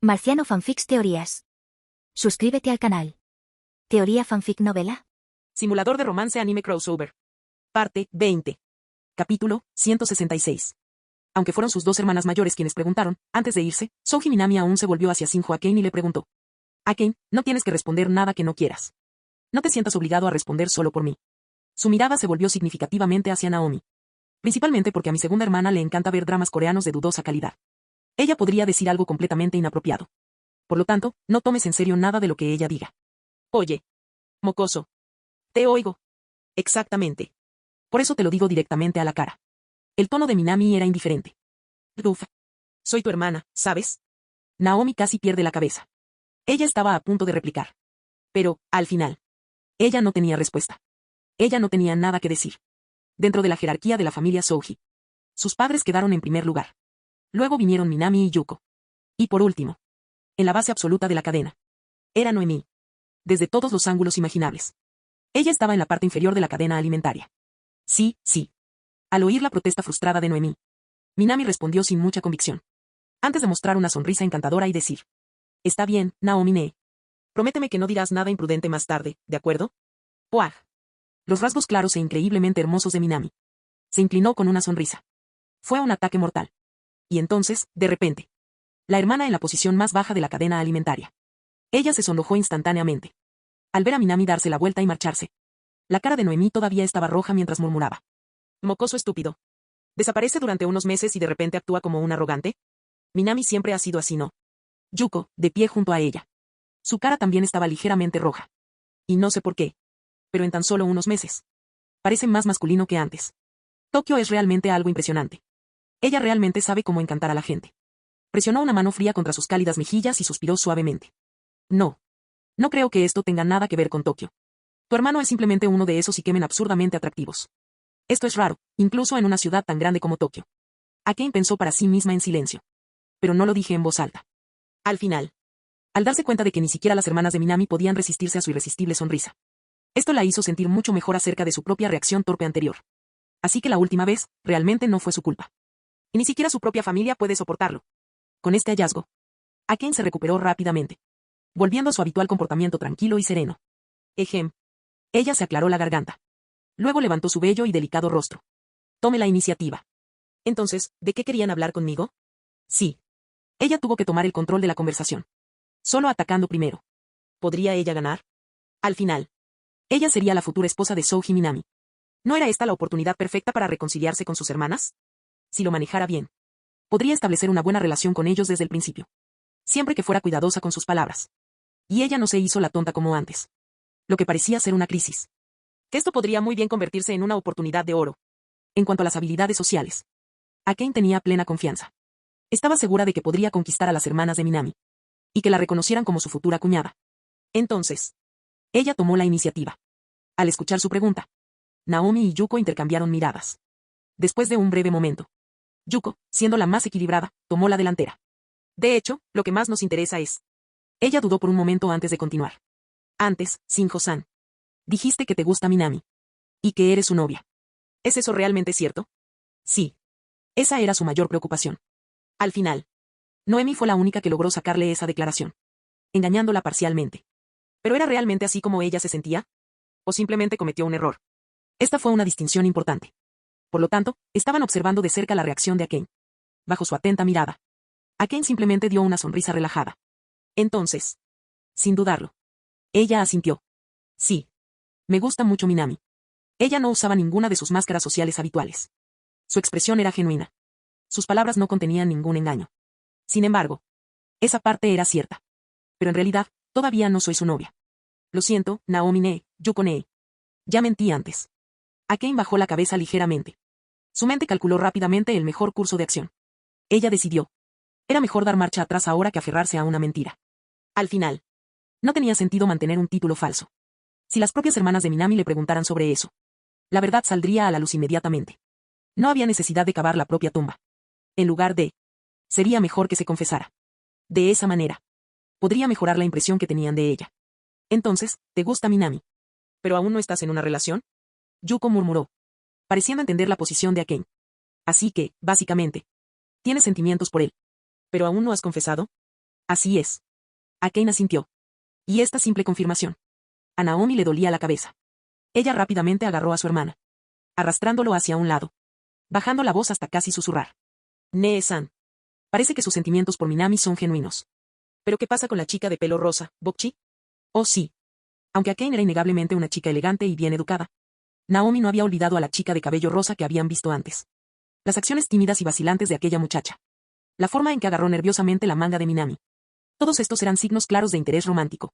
Marciano Fanfics Teorías. Suscríbete al canal. Teoría Fanfic Novela. Simulador de romance anime crossover. Parte 20. Capítulo 166. Aunque fueron sus dos hermanas mayores quienes preguntaron, antes de irse, Souji Minami aún se volvió hacia Shinjo Akane y le preguntó. Akane, no tienes que responder nada que no quieras. No te sientas obligado a responder solo por mí. Su mirada se volvió significativamente hacia Naomi. Principalmente porque a mi segunda hermana le encanta ver dramas coreanos de dudosa calidad. Ella podría decir algo completamente inapropiado. Por lo tanto, no tomes en serio nada de lo que ella diga. Oye. Mocoso. Te oigo. Exactamente. Por eso te lo digo directamente a la cara. El tono de Minami era indiferente. Uf. Soy tu hermana, ¿sabes? Naomi casi pierde la cabeza. Ella estaba a punto de replicar. Pero, al final. Ella no tenía respuesta. Ella no tenía nada que decir. Dentro de la jerarquía de la familia Souji. Sus padres quedaron en primer lugar. Luego vinieron Minami y Yuko. Y por último. En la base absoluta de la cadena. Era Noemi. Desde todos los ángulos imaginables. Ella estaba en la parte inferior de la cadena alimentaria. Sí, sí. Al oír la protesta frustrada de Noemi, Minami respondió sin mucha convicción. Antes de mostrar una sonrisa encantadora y decir. Está bien, Naomi. Prométeme que no dirás nada imprudente más tarde, ¿de acuerdo? ¡Puaj! Los rasgos claros e increíblemente hermosos de Minami. Se inclinó con una sonrisa. Fue un ataque mortal. Y entonces, de repente. La hermana en la posición más baja de la cadena alimentaria. Ella se sonrojó instantáneamente. Al ver a Minami darse la vuelta y marcharse. La cara de Noemi todavía estaba roja mientras murmuraba. Mocoso estúpido. Desaparece durante unos meses y de repente actúa como un arrogante. Minami siempre ha sido así, ¿no? Yuko, de pie junto a ella. Su cara también estaba ligeramente roja. Y no sé por qué. Pero en tan solo unos meses. Parece más masculino que antes. Tokio es realmente algo impresionante. Ella realmente sabe cómo encantar a la gente. Presionó una mano fría contra sus cálidas mejillas y suspiró suavemente. No. No creo que esto tenga nada que ver con Tokio. Tu hermano es simplemente uno de esos Ikemen absurdamente atractivos. Esto es raro, incluso en una ciudad tan grande como Tokio. Akane pensó para sí misma en silencio. Pero no lo dije en voz alta. Al final. Al darse cuenta de que ni siquiera las hermanas de Minami podían resistirse a su irresistible sonrisa. Esto la hizo sentir mucho mejor acerca de su propia reacción torpe anterior. Así que la última vez, realmente no fue su culpa. Y ni siquiera su propia familia puede soportarlo. Con este hallazgo, Akane se recuperó rápidamente. Volviendo a su habitual comportamiento tranquilo y sereno. Ejem. Ella se aclaró la garganta. Luego levantó su bello y delicado rostro. Tome la iniciativa. Entonces, ¿de qué querían hablar conmigo? Sí. Ella tuvo que tomar el control de la conversación. Solo atacando primero. ¿Podría ella ganar? Al final. Ella sería la futura esposa de Souji Minami. ¿No era esta la oportunidad perfecta para reconciliarse con sus hermanas? Si lo manejara bien. Podría establecer una buena relación con ellos desde el principio. Siempre que fuera cuidadosa con sus palabras. Y ella no se hizo la tonta como antes. Lo que parecía ser una crisis. Que esto podría muy bien convertirse en una oportunidad de oro. En cuanto a las habilidades sociales. Akane tenía plena confianza. Estaba segura de que podría conquistar a las hermanas de Minami. Y que la reconocieran como su futura cuñada. Entonces. Ella tomó la iniciativa. Al escuchar su pregunta. Naomi y Yuko intercambiaron miradas. Después de un breve momento. Yuko, siendo la más equilibrada, tomó la delantera. De hecho, lo que más nos interesa es. Ella dudó por un momento antes de continuar. Antes, Shinjo-san. Dijiste que te gusta Minami. Y que eres su novia. ¿Es eso realmente cierto? Sí. Esa era su mayor preocupación. Al final. Noemi fue la única que logró sacarle esa declaración. Engañándola parcialmente. ¿Pero era realmente así como ella se sentía? ¿O simplemente cometió un error? Esta fue una distinción importante. Por lo tanto, estaban observando de cerca la reacción de Akane. Bajo su atenta mirada. Akane simplemente dio una sonrisa relajada. Entonces. Sin dudarlo. Ella asintió. Sí. Me gusta mucho Minami. Ella no usaba ninguna de sus máscaras sociales habituales. Su expresión era genuina. Sus palabras no contenían ningún engaño. Sin embargo. Esa parte era cierta. Pero en realidad, todavía no soy su novia. Lo siento, Naomi Yuko Ya mentí antes. Akane bajó la cabeza ligeramente. Su mente calculó rápidamente el mejor curso de acción. Ella decidió. Era mejor dar marcha atrás ahora que aferrarse a una mentira. Al final. No tenía sentido mantener un título falso. Si las propias hermanas de Minami le preguntaran sobre eso. La verdad saldría a la luz inmediatamente. No había necesidad de cavar la propia tumba. En lugar de. Sería mejor que se confesara. De esa manera. Podría mejorar la impresión que tenían de ella. Entonces, ¿te gusta Minami? ¿Pero aún no estás en una relación? Yuko murmuró. Pareciendo entender la posición de Akane. Así que, básicamente. Tienes sentimientos por él. ¿Pero aún no has confesado? Así es. Akane asintió. Y esta simple confirmación. A Naomi le dolía la cabeza. Ella rápidamente agarró a su hermana, arrastrándolo hacia un lado, bajando la voz hasta casi susurrar. Nee-san. Parece que sus sentimientos por Minami son genuinos. ¿Pero qué pasa con la chica de pelo rosa, Bokchi? Oh sí. Aunque Akane era innegablemente una chica elegante y bien educada, Naomi no había olvidado a la chica de cabello rosa que habían visto antes. Las acciones tímidas y vacilantes de aquella muchacha. La forma en que agarró nerviosamente la manga de Minami. Todos estos eran signos claros de interés romántico.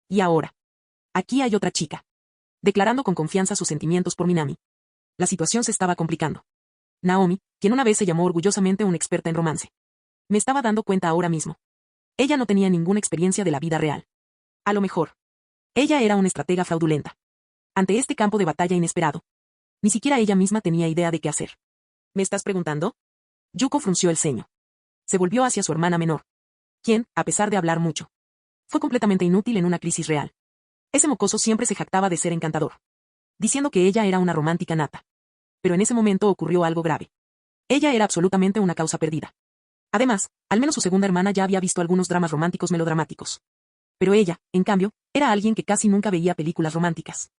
Y ahora. Aquí hay otra chica. Declarando con confianza sus sentimientos por Minami. La situación se estaba complicando. Naomi, quien una vez se llamó orgullosamente una experta en romance. Me estaba dando cuenta ahora mismo. Ella no tenía ninguna experiencia de la vida real. A lo mejor. Ella era una estratega fraudulenta. Ante este campo de batalla inesperado. Ni siquiera ella misma tenía idea de qué hacer. ¿Me estás preguntando? Yuko frunció el ceño. Se volvió hacia su hermana menor. Quien, a pesar de hablar mucho, fue completamente inútil en una crisis real. Ese mocoso siempre se jactaba de ser encantador, diciendo que ella era una romántica nata. Pero en ese momento ocurrió algo grave. Ella era absolutamente una causa perdida. Además, al menos su segunda hermana ya había visto algunos dramas románticos melodramáticos. Pero ella, en cambio, era alguien que casi nunca veía películas románticas.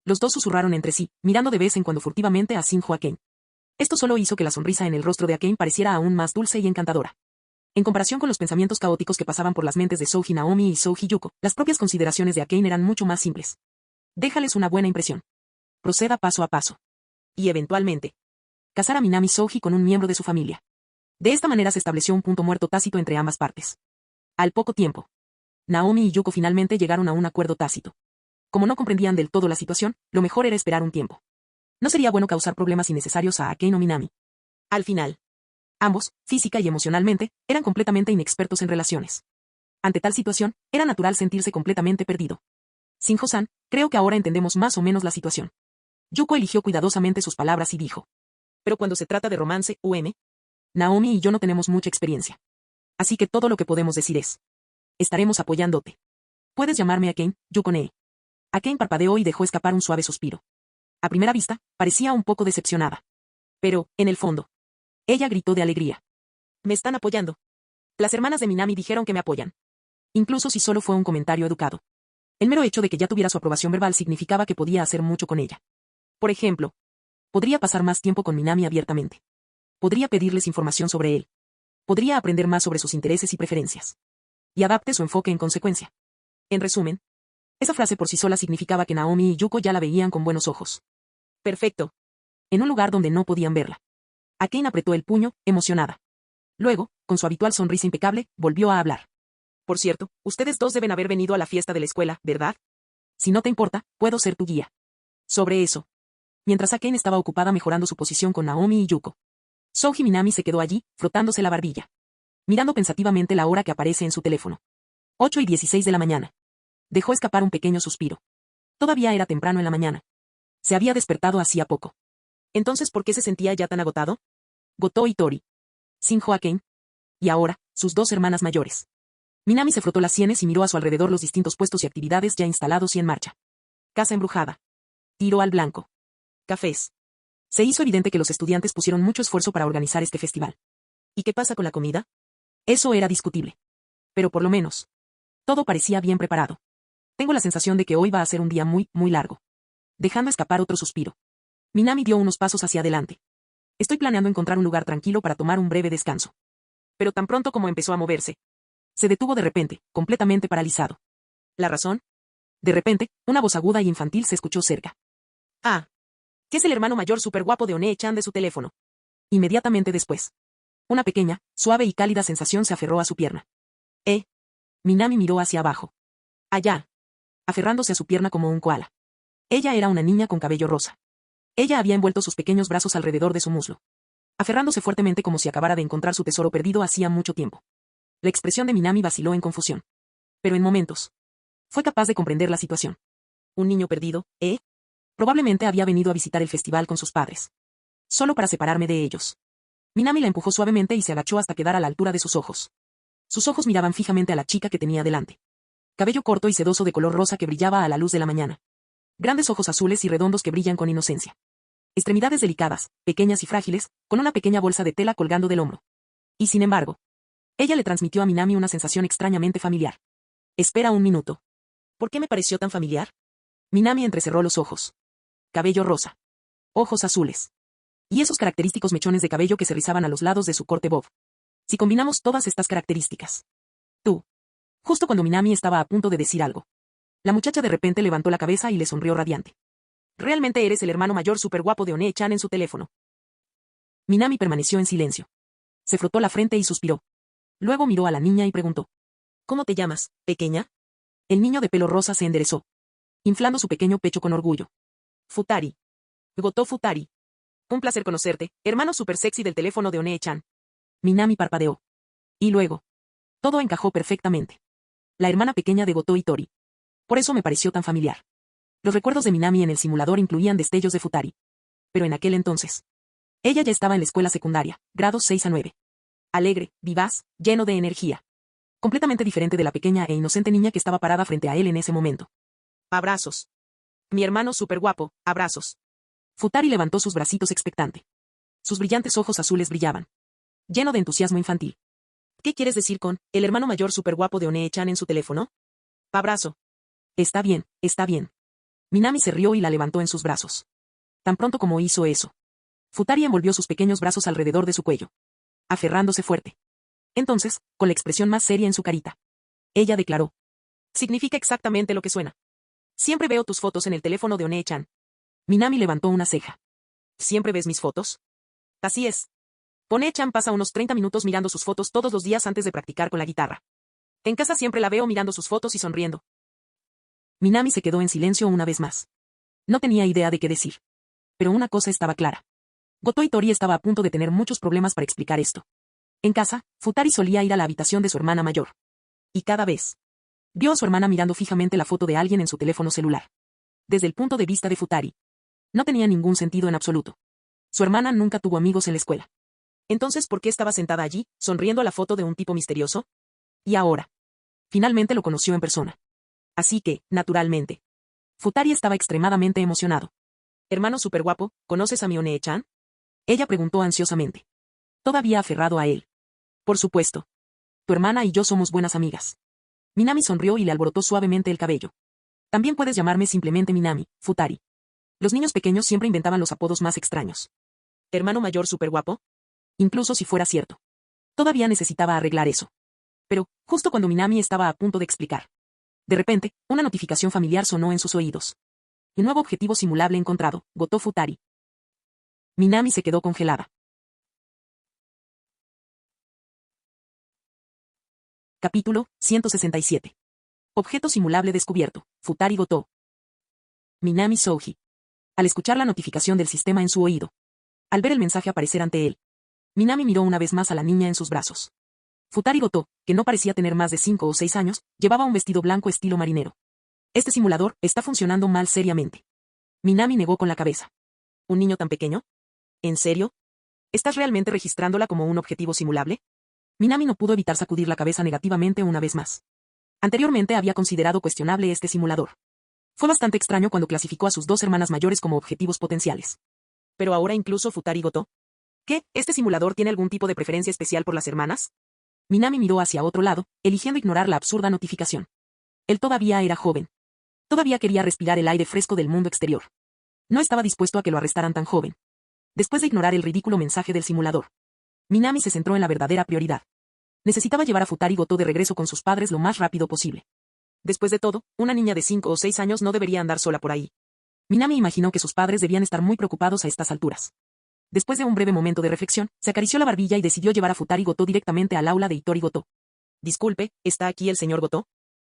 Los dos susurraron entre sí, mirando de vez en cuando furtivamente a Shinjo Akane. Esto solo hizo que la sonrisa en el rostro de Akane pareciera aún más dulce y encantadora. En comparación con los pensamientos caóticos que pasaban por las mentes de Souji Naomi y Souji Yuko, las propias consideraciones de Akane eran mucho más simples. Déjales una buena impresión. Proceda paso a paso. Y eventualmente, casar a Minami Souji con un miembro de su familia. De esta manera se estableció un punto muerto tácito entre ambas partes. Al poco tiempo, Naomi y Yuko finalmente llegaron a un acuerdo tácito. Como no comprendían del todo la situación, lo mejor era esperar un tiempo. No sería bueno causar problemas innecesarios a Akane o Minami. Al final, ambos, física y emocionalmente, eran completamente inexpertos en relaciones. Ante tal situación, era natural sentirse completamente perdido. Shinjo-san, creo que ahora entendemos más o menos la situación. Yuko eligió cuidadosamente sus palabras y dijo. Pero cuando se trata de romance, Naomi y yo no tenemos mucha experiencia. Así que todo lo que podemos decir es. Estaremos apoyándote. Puedes llamarme Akane, Yuko-nee. Akane parpadeó y dejó escapar un suave suspiro. A primera vista, parecía un poco decepcionada. Pero, en el fondo, ella gritó de alegría. Me están apoyando. Las hermanas de Minami dijeron que me apoyan. Incluso si solo fue un comentario educado. El mero hecho de que ya tuviera su aprobación verbal significaba que podía hacer mucho con ella. Por ejemplo, podría pasar más tiempo con Minami abiertamente. Podría pedirles información sobre él. Podría aprender más sobre sus intereses y preferencias. Y adapte su enfoque en consecuencia. En resumen, esa frase por sí sola significaba que Naomi y Yuko ya la veían con buenos ojos. Perfecto. En un lugar donde no podían verla. Akane apretó el puño, emocionada. Luego, con su habitual sonrisa impecable, volvió a hablar. Por cierto, ustedes dos deben haber venido a la fiesta de la escuela, ¿verdad? Si no te importa, puedo ser tu guía. Sobre eso. Mientras Akane estaba ocupada mejorando su posición con Naomi y Yuko. Souji Minami se quedó allí, frotándose la barbilla. Mirando pensativamente la hora que aparece en su teléfono. 8:16 de la mañana. Dejó escapar un pequeño suspiro. Todavía era temprano en la mañana. Se había despertado hacía poco. Entonces, ¿por qué se sentía ya tan agotado? Goto y Tori. Shinjo Akane. Y ahora, sus dos hermanas mayores. Minami se frotó las sienes y miró a su alrededor los distintos puestos y actividades ya instalados y en marcha. Casa embrujada. Tiro al blanco. Cafés. Se hizo evidente que los estudiantes pusieron mucho esfuerzo para organizar este festival. ¿Y qué pasa con la comida? Eso era discutible. Pero por lo menos, todo parecía bien preparado. Tengo la sensación de que hoy va a ser un día muy, muy largo. Dejando escapar otro suspiro. Minami dio unos pasos hacia adelante. Estoy planeando encontrar un lugar tranquilo para tomar un breve descanso. Pero tan pronto como empezó a moverse, se detuvo de repente, completamente paralizado. ¿La razón? De repente, una voz aguda y infantil se escuchó cerca. Ah. ¿Qué es el hermano mayor súper guapo de One-chan de su teléfono? Inmediatamente después. Una pequeña, suave y cálida sensación se aferró a su pierna. Minami miró hacia abajo. Allá. Aferrándose a su pierna como un koala. Ella era una niña con cabello rosa. Ella había envuelto sus pequeños brazos alrededor de su muslo. Aferrándose fuertemente como si acabara de encontrar su tesoro perdido hacía mucho tiempo. La expresión de Minami vaciló en confusión. Pero en momentos. Fue capaz de comprender la situación. Un niño perdido, Probablemente había venido a visitar el festival con sus padres. Solo para separarme de ellos. Minami la empujó suavemente y se agachó hasta quedar a la altura de sus ojos. Sus ojos miraban fijamente a la chica que tenía delante. Cabello corto y sedoso de color rosa que brillaba a la luz de la mañana. Grandes ojos azules y redondos que brillan con inocencia. Extremidades delicadas, pequeñas y frágiles, con una pequeña bolsa de tela colgando del hombro. Y sin embargo, Ella le transmitió a Minami una sensación extrañamente familiar. Espera un minuto. ¿Por qué me pareció tan familiar? Minami entrecerró los ojos. Cabello rosa. Ojos azules. Y esos característicos mechones de cabello que se rizaban a los lados de su corte bob. Si combinamos todas estas características. Tú. Justo cuando Minami estaba a punto de decir algo. La muchacha de repente levantó la cabeza y le sonrió radiante. Realmente eres el hermano mayor súper guapo de One-chan en su teléfono. Minami permaneció en silencio. Se frotó la frente y suspiró. Luego miró a la niña y preguntó. ¿Cómo te llamas, pequeña? El niño de pelo rosa se enderezó, inflando su pequeño pecho con orgullo. Futari. Goto Futari. Un placer conocerte, hermano super sexy del teléfono de One-chan. Minami parpadeó. Y luego. Todo encajó perfectamente. La hermana pequeña de Goto Itori. Por eso me pareció tan familiar. Los recuerdos de Minami en el simulador incluían destellos de Futari. Pero en aquel entonces. Ella ya estaba en la escuela secundaria, grados 6 a 9. Alegre, vivaz, lleno de energía. Completamente diferente de la pequeña e inocente niña que estaba parada frente a él en ese momento. Abrazos. Mi hermano súper guapo, abrazos. Futari levantó sus bracitos expectante. Sus brillantes ojos azules brillaban. Lleno de entusiasmo infantil. ¿Qué quieres decir con, el hermano mayor súper guapo de One-chan en su teléfono? Abrazo. Está bien, está bien. Minami se rió y la levantó en sus brazos. Tan pronto como hizo eso. Futari envolvió sus pequeños brazos alrededor de su cuello. Aferrándose fuerte. Entonces, con la expresión más seria en su carita. Ella declaró. Significa exactamente lo que suena. Siempre veo tus fotos en el teléfono de One-chan. Minami levantó una ceja. ¿Siempre ves mis fotos? Así es. One-chan pasa unos 30 minutos mirando sus fotos todos los días antes de practicar con la guitarra. En casa siempre la veo mirando sus fotos y sonriendo. Minami se quedó en silencio una vez más. No tenía idea de qué decir. Pero una cosa estaba clara. Goto Itori estaba a punto de tener muchos problemas para explicar esto. En casa, Futari solía ir a la habitación de su hermana mayor. Y cada vez. Vio a su hermana mirando fijamente la foto de alguien en su teléfono celular. Desde el punto de vista de Futari. No tenía ningún sentido en absoluto. Su hermana nunca tuvo amigos en la escuela. Entonces, ¿por qué estaba sentada allí, sonriendo a la foto de un tipo misterioso? Y ahora. Finalmente lo conoció en persona. Así que, naturalmente. Futari estaba extremadamente emocionado. Hermano súper guapo, ¿conoces a mi One-chan? Ella preguntó ansiosamente. Todavía aferrado a él. Por supuesto. Tu hermana y yo somos buenas amigas. Minami sonrió y le alborotó suavemente el cabello. También puedes llamarme simplemente Minami, Futari. Los niños pequeños siempre inventaban los apodos más extraños. ¿Hermano mayor súper guapo? Incluso si fuera cierto. Todavía necesitaba arreglar eso. Pero, justo cuando Minami estaba a punto de explicar. De repente, una notificación familiar sonó en sus oídos. Un nuevo objetivo simulable encontrado, Goto Futari. Minami se quedó congelada. Capítulo 167. Objeto simulable descubierto, Futari Goto. Minami Souji. Al escuchar la notificación del sistema en su oído. Al ver el mensaje aparecer ante él. Minami miró una vez más a la niña en sus brazos. Futari Goto, que no parecía tener más de 5 o 6 años, llevaba un vestido blanco estilo marinero. Este simulador está funcionando mal seriamente. Minami negó con la cabeza. ¿Un niño tan pequeño? ¿En serio? ¿Estás realmente registrándola como un objetivo simulable? Minami no pudo evitar sacudir la cabeza negativamente una vez más. Anteriormente había considerado cuestionable este simulador. Fue bastante extraño cuando clasificó a sus dos hermanas mayores como objetivos potenciales. Pero ahora incluso Futari Goto. ¿Qué? ¿Este simulador tiene algún tipo de preferencia especial por las hermanas? Minami miró hacia otro lado, eligiendo ignorar la absurda notificación. Él todavía era joven. Todavía quería respirar el aire fresco del mundo exterior. No estaba dispuesto a que lo arrestaran tan joven. Después de ignorar el ridículo mensaje del simulador, Minami se centró en la verdadera prioridad. Necesitaba llevar a Futari Goto de regreso con sus padres lo más rápido posible. Después de todo, una niña de 5 o 6 años no debería andar sola por ahí. Minami imaginó que sus padres debían estar muy preocupados a estas alturas. Después de un breve momento de reflexión, se acarició la barbilla y decidió llevar a Futari Goto directamente al aula de Itori Goto. Disculpe, ¿está aquí el señor Goto?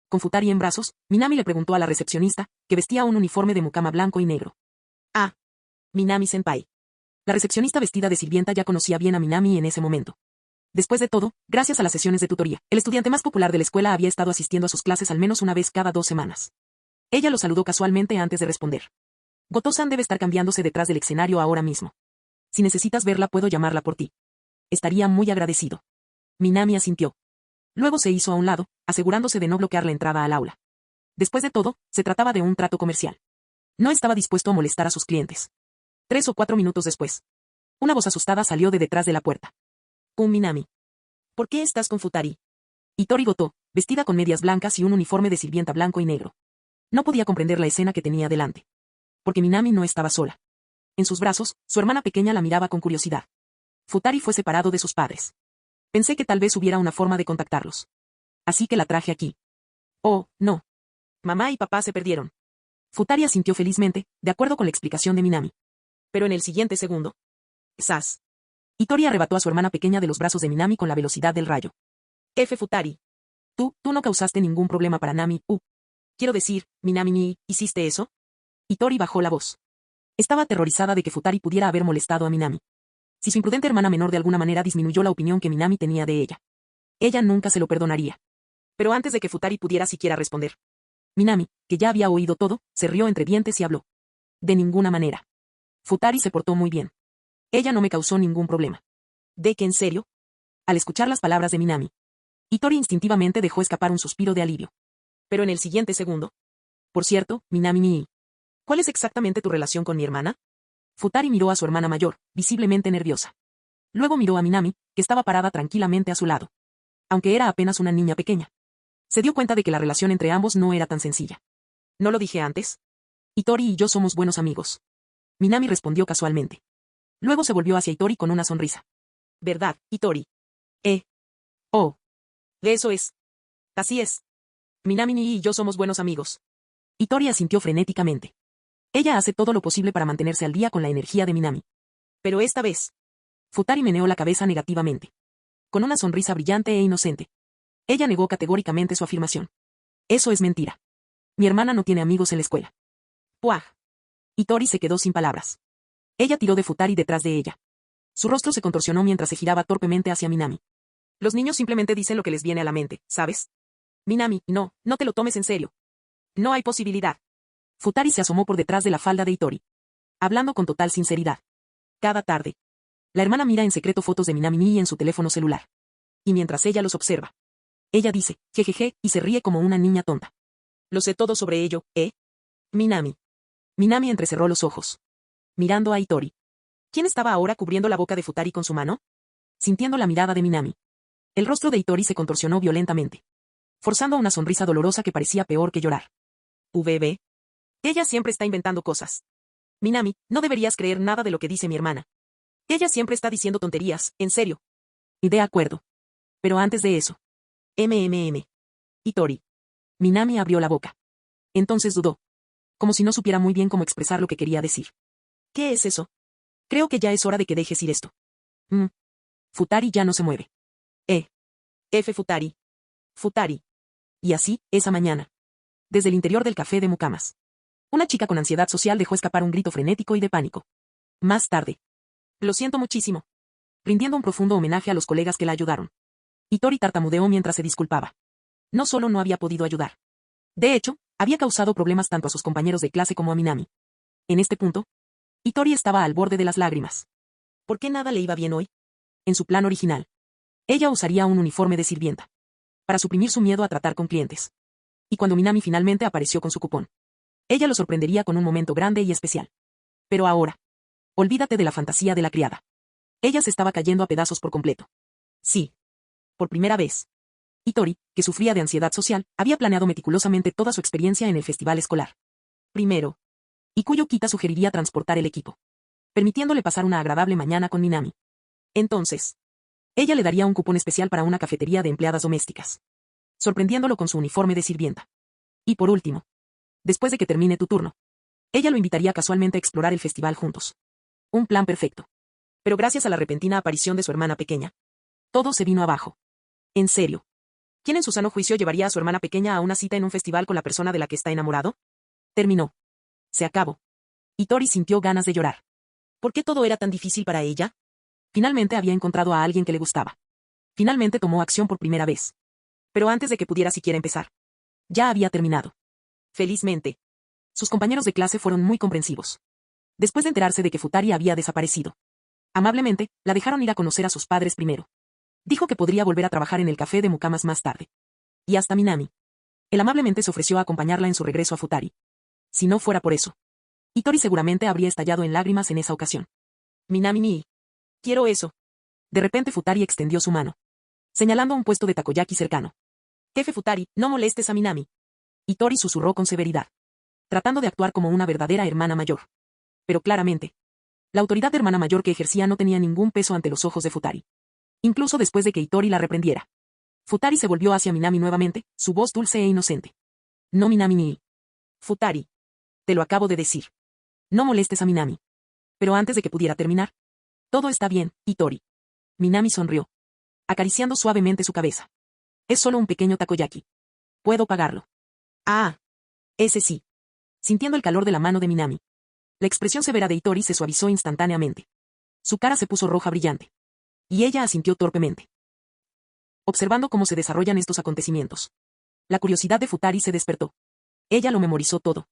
Con Futari en brazos, Minami le preguntó a la recepcionista, que vestía un uniforme de mukama blanco y negro. Ah. Minami-senpai. La recepcionista vestida de sirvienta ya conocía bien a Minami en ese momento. Después de todo, gracias a las sesiones de tutoría, el estudiante más popular de la escuela había estado asistiendo a sus clases al menos una vez cada 2 semanas. Ella lo saludó casualmente antes de responder. Goto-san debe estar cambiándose detrás del escenario ahora mismo. Si necesitas verla puedo llamarla por ti. Estaría muy agradecido. Minami asintió. Luego se hizo a un lado, asegurándose de no bloquear la entrada al aula. Después de todo, se trataba de un trato comercial. No estaba dispuesto a molestar a sus clientes. 3 o 4 minutos después. Una voz asustada salió de detrás de la puerta. Minami. ¿Por qué estás con Futari? Hitori gotó, vestida con medias blancas y un uniforme de sirvienta blanco y negro. No podía comprender la escena que tenía delante. Porque Minami no estaba sola. En sus brazos, su hermana pequeña la miraba con curiosidad. Futari fue separado de sus padres. Pensé que tal vez hubiera una forma de contactarlos. Así que la traje aquí. Oh, no. Mamá y papá se perdieron. Futari asintió felizmente, de acuerdo con la explicación de Minami. Pero en el siguiente segundo. ¡Zas! Hitori arrebató a su hermana pequeña de los brazos de Minami con la velocidad del rayo. Futari. Tú no causaste ningún problema para Nami, Quiero decir, Minami, ¿hiciste eso? Hitori bajó la voz. Estaba aterrorizada de que Futari pudiera haber molestado a Minami. Si su imprudente hermana menor de alguna manera disminuyó la opinión que Minami tenía de ella. Ella nunca se lo perdonaría. Pero antes de que Futari pudiera siquiera responder. Minami, que ya había oído todo, se rió entre dientes y habló. De ninguna manera. Futari se portó muy bien. Ella no me causó ningún problema. ¿De qué en serio? Al escuchar las palabras de Minami, Hitori instintivamente dejó escapar un suspiro de alivio. Pero en el siguiente segundo. Por cierto, Minami, ¿cuál es exactamente tu relación con mi hermana? Futari miró a su hermana mayor, visiblemente nerviosa. Luego miró a Minami, que estaba parada tranquilamente a su lado. Aunque era apenas una niña pequeña. Se dio cuenta de que la relación entre ambos no era tan sencilla. ¿No lo dije antes? Hitori y yo somos buenos amigos. Minami respondió casualmente. Luego se volvió hacia Hitori con una sonrisa. ¿Verdad, Hitori? Oh. Eso es. Así es. Minami y yo somos buenos amigos. Hitori asintió frenéticamente. Ella hace todo lo posible para mantenerse al día con la energía de Minami. Pero esta vez. Futari meneó la cabeza negativamente. Con una sonrisa brillante e inocente. Ella negó categóricamente su afirmación. Eso es mentira. Mi hermana no tiene amigos en la escuela. ¡Puaj! Hitori se quedó sin palabras. Ella tiró de Futari detrás de ella. Su rostro se contorsionó mientras se giraba torpemente hacia Minami. Los niños simplemente dicen lo que les viene a la mente, ¿sabes? Minami, no te lo tomes en serio. No hay posibilidad. Futari se asomó por detrás de la falda de Hitori. Hablando con total sinceridad. Cada tarde. La hermana mira en secreto fotos de Minami en su teléfono celular. Y mientras ella los observa. Ella dice, jejeje, y se ríe como una niña tonta. Lo sé todo sobre ello, Minami. Minami entrecerró los ojos. Mirando a Hitori. ¿Quién estaba ahora cubriendo la boca de Futari con su mano? Sintiendo la mirada de Minami. El rostro de Hitori se contorsionó violentamente. Forzando una sonrisa dolorosa que parecía peor que llorar. VB. Ella siempre está inventando cosas. Minami, no deberías creer nada de lo que dice mi hermana. Ella siempre está diciendo tonterías, en serio. Y de acuerdo. Pero antes de eso. Hitori. Minami abrió la boca. Entonces dudó. Como si no supiera muy bien cómo expresar lo que quería decir. ¿Qué es eso? Creo que ya es hora de que dejes ir esto. Futari ya no se mueve. Futari. Futari. Y así, esa mañana. Desde el interior del café de Mukamas. Una chica con ansiedad social dejó escapar un grito frenético y de pánico. Más tarde. Lo siento muchísimo. Rindiendo un profundo homenaje a los colegas que la ayudaron. Hitori tartamudeó mientras se disculpaba. No solo no había podido ayudar. De hecho, había causado problemas tanto a sus compañeros de clase como a Minami. En este punto, Hitori estaba al borde de las lágrimas. ¿Por qué nada le iba bien hoy? En su plan original. Ella usaría un uniforme de sirvienta. Para suprimir su miedo a tratar con clientes. Y cuando Minami finalmente apareció con su cupón. Ella lo sorprendería con un momento grande y especial. Pero ahora. Olvídate de la fantasía de la criada. Ella se estaba cayendo a pedazos por completo. Sí. Por primera vez. Hitori, que sufría de ansiedad social, había planeado meticulosamente toda su experiencia en el festival escolar. Primero. Y cuyo Kita sugeriría transportar el equipo. Permitiéndole pasar una agradable mañana con Minami. Entonces. Ella le daría un cupón especial para una cafetería de empleadas domésticas. Sorprendiéndolo con su uniforme de sirvienta. Y por último. Después de que termine tu turno. Ella lo invitaría casualmente a explorar el festival juntos. Un plan perfecto. Pero gracias a la repentina aparición de su hermana pequeña. Todo se vino abajo. En serio. ¿Quién en su sano juicio llevaría a su hermana pequeña a una cita en un festival con la persona de la que está enamorado? Terminó. Se acabó. Hitori sintió ganas de llorar. ¿Por qué todo era tan difícil para ella? Finalmente había encontrado a alguien que le gustaba. Finalmente tomó acción por primera vez. Pero antes de que pudiera siquiera empezar. Ya había terminado. Felizmente. Sus compañeros de clase fueron muy comprensivos. Después de enterarse de que Futari había desaparecido. Amablemente, la dejaron ir a conocer a sus padres primero. Dijo que podría volver a trabajar en el café de Mukamas más tarde. Y hasta Minami. Él amablemente se ofreció a acompañarla en su regreso a Futari. Si no fuera por eso. Hitori seguramente habría estallado en lágrimas en esa ocasión. Minami. Quiero eso. De repente Futari extendió su mano. señalando un puesto de takoyaki cercano. Jefe Futari, no molestes a Minami. Hitori susurró con severidad, tratando de actuar como una verdadera hermana mayor. Pero claramente, la autoridad de hermana mayor que ejercía no tenía ningún peso ante los ojos de Futari. Incluso después de que Hitori la reprendiera. Futari se volvió hacia Minami nuevamente, su voz dulce e inocente. No Minami ni. Futari. Te lo acabo de decir. No molestes a Minami. Pero antes de que pudiera terminar. Todo está bien, Hitori. Minami sonrió, acariciando suavemente su cabeza. Es solo un pequeño takoyaki. Puedo pagarlo. Ah. Ese sí. Sintiendo el calor de la mano de Minami. La expresión severa de Hitori se suavizó instantáneamente. Su cara se puso roja brillante. Y ella asintió torpemente, observando cómo se desarrollan estos acontecimientos. La curiosidad de Futari se despertó. Ella lo memorizó todo.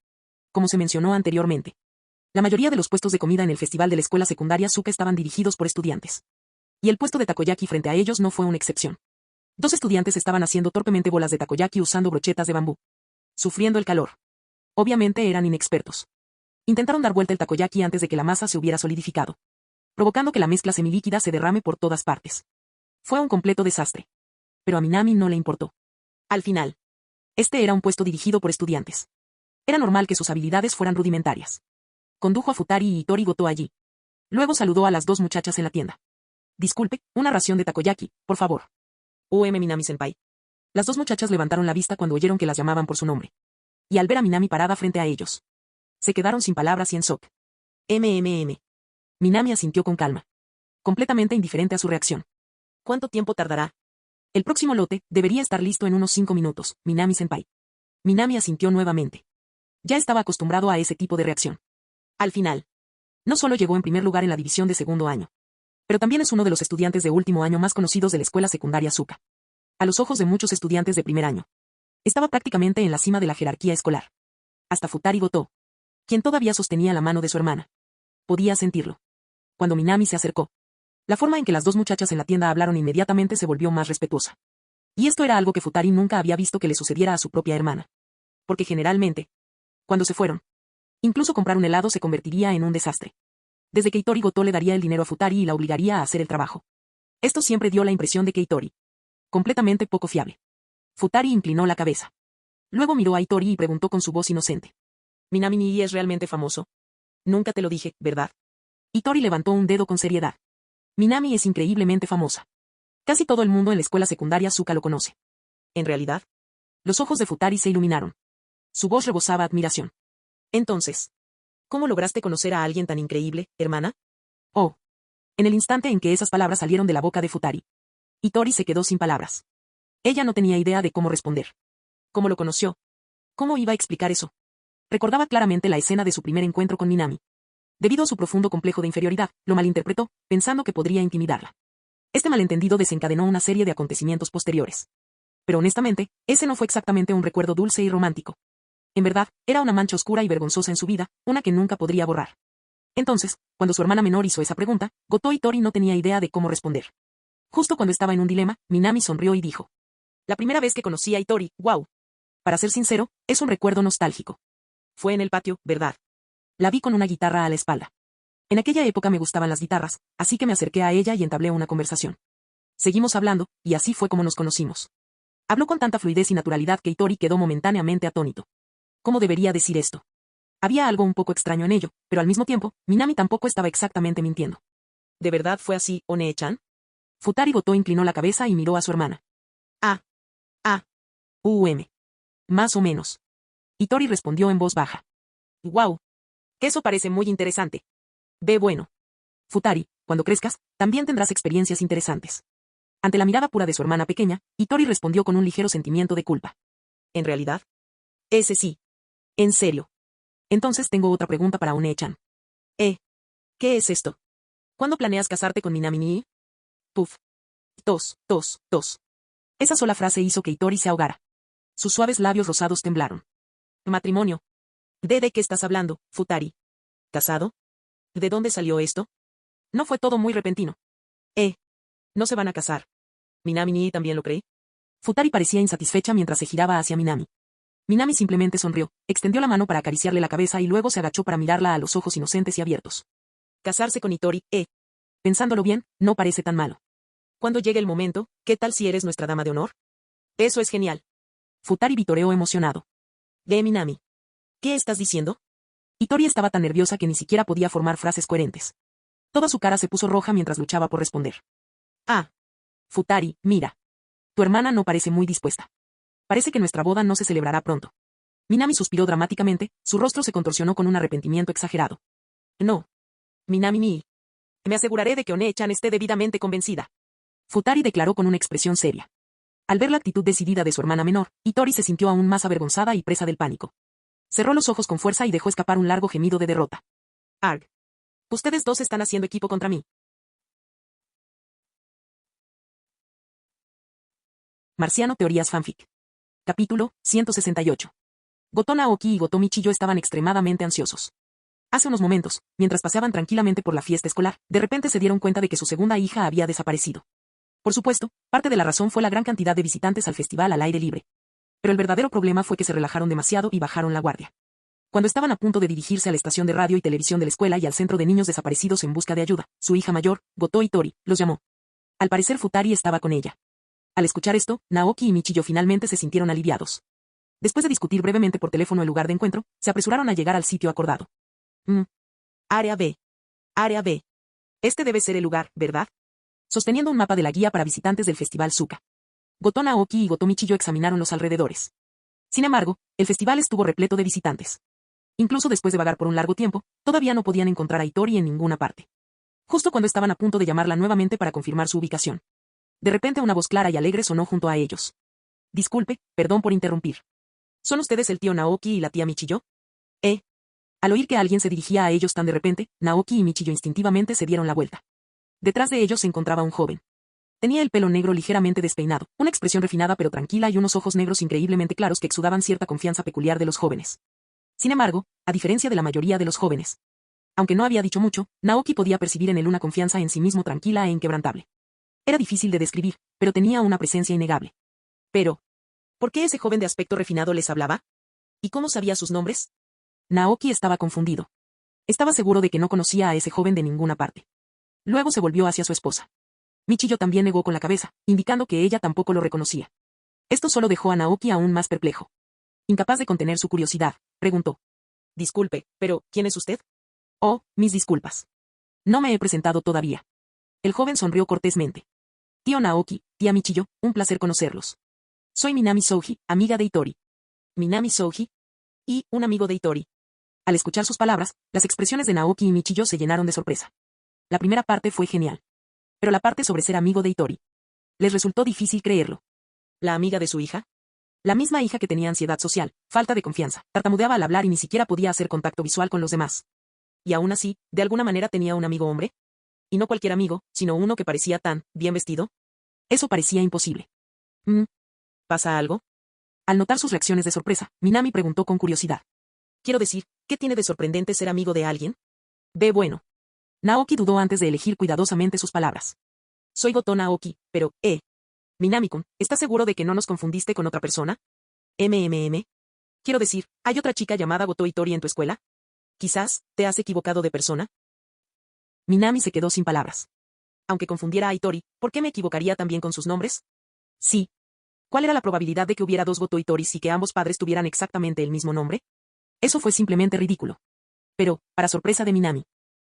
Como se mencionó anteriormente, la mayoría de los puestos de comida en el festival de la escuela secundaria Suka estaban dirigidos por estudiantes. Y el puesto de takoyaki frente a ellos no fue una excepción. 2 estudiantes estaban haciendo torpemente bolas de takoyaki usando brochetas de bambú, sufriendo el calor. Obviamente eran inexpertos. Intentaron dar vuelta el takoyaki antes de que la masa se hubiera solidificado, provocando que la mezcla semilíquida se derrame por todas partes. Fue un completo desastre. Pero a Minami no le importó. Al final, este era un puesto dirigido por estudiantes. Era normal que sus habilidades fueran rudimentarias. Condujo a Futari y Hitori Goto allí. Luego saludó a las 2 muchachas en la tienda. Disculpe, una ración de takoyaki, por favor. Minami-senpai. Las 2 muchachas levantaron la vista cuando oyeron que las llamaban por su nombre. Y al ver a Minami parada frente a ellos, se quedaron sin palabras y en shock. Minami asintió con calma, completamente indiferente a su reacción. ¿Cuánto tiempo tardará? El próximo lote debería estar listo en unos 5 minutos, Minami-senpai. Minami asintió nuevamente. Ya estaba acostumbrado a ese tipo de reacción. Al final, no solo llegó en primer lugar en la división de segundo año, pero también es uno de los estudiantes de último año más conocidos de la escuela secundaria Suka. A los ojos de muchos estudiantes de primer año, estaba prácticamente en la cima de la jerarquía escolar. Hasta Futari Goto, quien todavía sostenía la mano de su hermana, podía sentirlo. Cuando Minami se acercó, la forma en que las 2 muchachas en la tienda hablaron inmediatamente se volvió más respetuosa. Y esto era algo que Futari nunca había visto que le sucediera a su propia hermana. Porque generalmente, cuando se fueron, incluso comprar un helado se convertiría en un desastre. Desde que Hitori Goto le daría el dinero a Futari y la obligaría a hacer el trabajo. Esto siempre dio la impresión de que Hitori, completamente poco fiable. Futari inclinó la cabeza. Luego miró a Hitori y preguntó con su voz inocente. ¿Minami ni es realmente famoso? Nunca te lo dije, ¿verdad? Hitori levantó un dedo con seriedad. Minami es increíblemente famosa. Casi todo el mundo en la escuela secundaria Suka lo conoce. En realidad, los ojos de Futari se iluminaron. Su voz rebosaba admiración. Entonces, ¿cómo lograste conocer a alguien tan increíble, hermana? Oh. En el instante en que esas palabras salieron de la boca de Futari, Hitori se quedó sin palabras. Ella no tenía idea de cómo responder. ¿Cómo lo conoció? ¿Cómo iba a explicar eso? Recordaba claramente la escena de su primer encuentro con Minami. Debido a su profundo complejo de inferioridad, lo malinterpretó, pensando que podría intimidarla. Este malentendido desencadenó una serie de acontecimientos posteriores. Pero honestamente, ese no fue exactamente un recuerdo dulce y romántico. En verdad, era una mancha oscura y vergonzosa en su vida, una que nunca podría borrar. Entonces, cuando su hermana menor hizo esa pregunta, Goto Hitori no tenía idea de cómo responder. Justo cuando estaba en un dilema, Minami sonrió y dijo. La primera vez que conocí a Hitori, wow. Para ser sincero, es un recuerdo nostálgico. Fue en el patio, ¿verdad? La vi con una guitarra a la espalda. En aquella época me gustaban las guitarras, así que me acerqué a ella y entablé una conversación. Seguimos hablando, y así fue como nos conocimos. Habló con tanta fluidez y naturalidad que Hitori quedó momentáneamente atónito. ¿Cómo debería decir esto? Había algo un poco extraño en ello, pero al mismo tiempo, Minami tampoco estaba exactamente mintiendo. ¿De verdad fue así, One-chan? Futari Goto inclinó la cabeza y miró a su hermana. Más o menos. Hitori respondió en voz baja. Wow. Eso parece muy interesante. Ve bueno. Futari, cuando crezcas, también tendrás experiencias interesantes. Ante la mirada pura de su hermana pequeña, Hitori respondió con un ligero sentimiento de culpa. ¿En realidad? Ese sí. En serio. Entonces tengo otra pregunta para One-chan. ¿Qué es esto? ¿Cuándo planeas casarte con Minami ni? Puf. Tos. Esa sola frase hizo que Hitori se ahogara. Sus suaves labios rosados temblaron. Matrimonio. ¿De qué estás hablando, Futari? ¿Casado? ¿De dónde salió esto? No fue todo muy repentino. No se van a casar. ¿Minami ni también lo cree? Futari parecía insatisfecha mientras se giraba hacia Minami. Minami simplemente sonrió, extendió la mano para acariciarle la cabeza y luego se agachó para mirarla a los ojos inocentes y abiertos. Casarse con Hitori, Pensándolo bien, no parece tan malo. Cuando llegue el momento, ¿qué tal si eres nuestra dama de honor? Eso es genial. Futari vitoreó emocionado. Ve, Minami. ¿Qué estás diciendo? Itori estaba tan nerviosa que ni siquiera podía formar frases coherentes. Toda su cara se puso roja mientras luchaba por responder. Ah. Futari, mira. Tu hermana no parece muy dispuesta. Parece que nuestra boda no se celebrará pronto. Minami suspiró dramáticamente, su rostro se contorsionó con un arrepentimiento exagerado. No. Minami ni. Me aseguraré de que One-chan esté debidamente convencida. Futari declaró con una expresión seria. Al ver la actitud decidida de su hermana menor, Itori se sintió aún más avergonzada y presa del pánico. Cerró los ojos con fuerza y dejó escapar un largo gemido de derrota. Arg. Ustedes dos están haciendo equipo contra mí. Marciano Teorías Fanfic. Capítulo 168. Goto Naoki y Goto Michiyo estaban extremadamente ansiosos. Hace unos momentos, mientras paseaban tranquilamente por la fiesta escolar, de repente se dieron cuenta de que su segunda hija había desaparecido. Por supuesto, parte de la razón fue la gran cantidad de visitantes al festival al aire libre. Pero el verdadero problema fue que se relajaron demasiado y bajaron la guardia. Cuando estaban a punto de dirigirse a la estación de radio y televisión de la escuela y al centro de niños desaparecidos en busca de ayuda, su hija mayor, Goto Itori, los llamó. Al parecer Futari estaba con ella. Al escuchar esto, Naoki y Michiyo finalmente se sintieron aliviados. Después de discutir brevemente por teléfono el lugar de encuentro, se apresuraron a llegar al sitio acordado. Área B. Área B. Este debe ser el lugar, ¿verdad? Sosteniendo un mapa de la guía para visitantes del Festival Suka. Goto Naoki y Goto Michiyo examinaron los alrededores. Sin embargo, el festival estuvo repleto de visitantes. Incluso después de vagar por un largo tiempo, todavía no podían encontrar a Itori en ninguna parte. Justo cuando estaban a punto de llamarla nuevamente para confirmar su ubicación. De repente una voz clara y alegre sonó junto a ellos. Disculpe, perdón por interrumpir. ¿Son ustedes el tío Naoki y la tía Michiyo? Al oír que alguien se dirigía a ellos tan de repente, Naoki y Michiyo instintivamente se dieron la vuelta. Detrás de ellos se encontraba un joven. Tenía el pelo negro ligeramente despeinado, una expresión refinada pero tranquila y unos ojos negros increíblemente claros que exudaban cierta confianza peculiar de los jóvenes. Sin embargo, a diferencia de la mayoría de los jóvenes. Aunque no había dicho mucho, Naoki podía percibir en él una confianza en sí mismo tranquila e inquebrantable. Era difícil de describir, pero tenía una presencia innegable. Pero, ¿por qué ese joven de aspecto refinado les hablaba? ¿Y cómo sabía sus nombres? Naoki estaba confundido. Estaba seguro de que no conocía a ese joven de ninguna parte. Luego se volvió hacia su esposa. Michiyo también negó con la cabeza, indicando que ella tampoco lo reconocía. Esto solo dejó a Naoki aún más perplejo. Incapaz de contener su curiosidad, preguntó. Disculpe, pero, ¿quién es usted? Oh, mis disculpas. No me he presentado todavía. El joven sonrió cortésmente. Tío Naoki, tía Michiyo, un placer conocerlos. Soy Minami Souji, amiga de Itori. Minami Souji. Y, un amigo de Itori. Al escuchar sus palabras, las expresiones de Naoki y Michiyo se llenaron de sorpresa. La primera parte fue genial. Pero la parte sobre ser amigo de Itori. Les resultó difícil creerlo. ¿La amiga de su hija? La misma hija que tenía ansiedad social, falta de confianza, tartamudeaba al hablar y ni siquiera podía hacer contacto visual con los demás. Y aún así, ¿de alguna manera tenía un amigo hombre? Y no cualquier amigo, sino uno que parecía tan bien vestido. Eso parecía imposible. ¿Pasa algo? Al notar sus reacciones de sorpresa, Minami preguntó con curiosidad. Quiero decir, ¿qué tiene de sorprendente ser amigo de alguien? Ve bueno. Naoki dudó antes de elegir cuidadosamente sus palabras. Soy Goto Naoki, pero, Minami-kun, ¿estás seguro de que no nos confundiste con otra persona? Quiero decir, ¿hay otra chica llamada Goto Itori en tu escuela? Quizás, ¿te has equivocado de persona? Minami se quedó sin palabras. Aunque confundiera a Itori, ¿por qué me equivocaría también con sus nombres? Sí. ¿Cuál era la probabilidad de que hubiera dos Goto Itoris y que ambos padres tuvieran exactamente el mismo nombre? Eso fue simplemente ridículo. Pero, para sorpresa de Minami.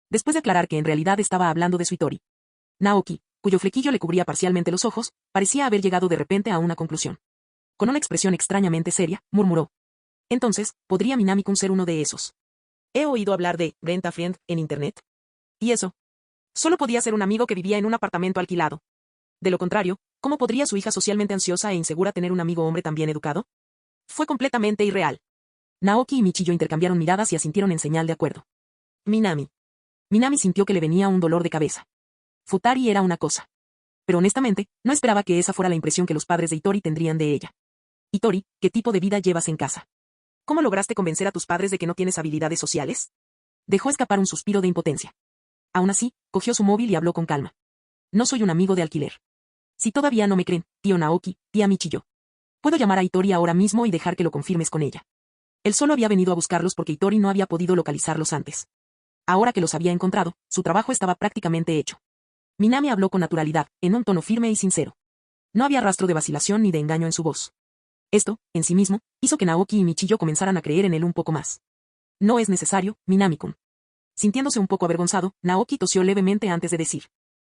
Después de aclarar que en realidad estaba hablando de su Itori. Naoki, cuyo flequillo le cubría parcialmente los ojos, parecía haber llegado de repente a una conclusión. Con una expresión extrañamente seria, murmuró. Entonces, ¿podría Minami-kun ser uno de esos? He oído hablar de Rent a Friend en internet. ¿Y eso? Solo podía ser un amigo que vivía en un apartamento alquilado. De lo contrario, ¿cómo podría su hija socialmente ansiosa e insegura tener un amigo hombre tan bien educado? Fue completamente irreal. Naoki y Michiyo intercambiaron miradas y asintieron en señal de acuerdo. Minami. Minami sintió que le venía un dolor de cabeza. Futari era una cosa. Pero honestamente, no esperaba que esa fuera la impresión que los padres de Itori tendrían de ella. Itori, ¿qué tipo de vida llevas en casa? ¿Cómo lograste convencer a tus padres de que no tienes habilidades sociales? Dejó escapar un suspiro de impotencia. Aún así, cogió su móvil y habló con calma. No soy un amigo de alquiler. Si todavía no me creen, tío Naoki, tía Michiyo. Puedo llamar a Itori ahora mismo y dejar que lo confirmes con ella. Él solo había venido a buscarlos porque Itori no había podido localizarlos antes. Ahora que los había encontrado, su trabajo estaba prácticamente hecho. Minami habló con naturalidad, en un tono firme y sincero. No había rastro de vacilación ni de engaño en su voz. Esto, en sí mismo, hizo que Naoki y Michiyo comenzaran a creer en él un poco más. No es necesario, Minami-kun. Sintiéndose un poco avergonzado, Naoki tosió levemente antes de decir.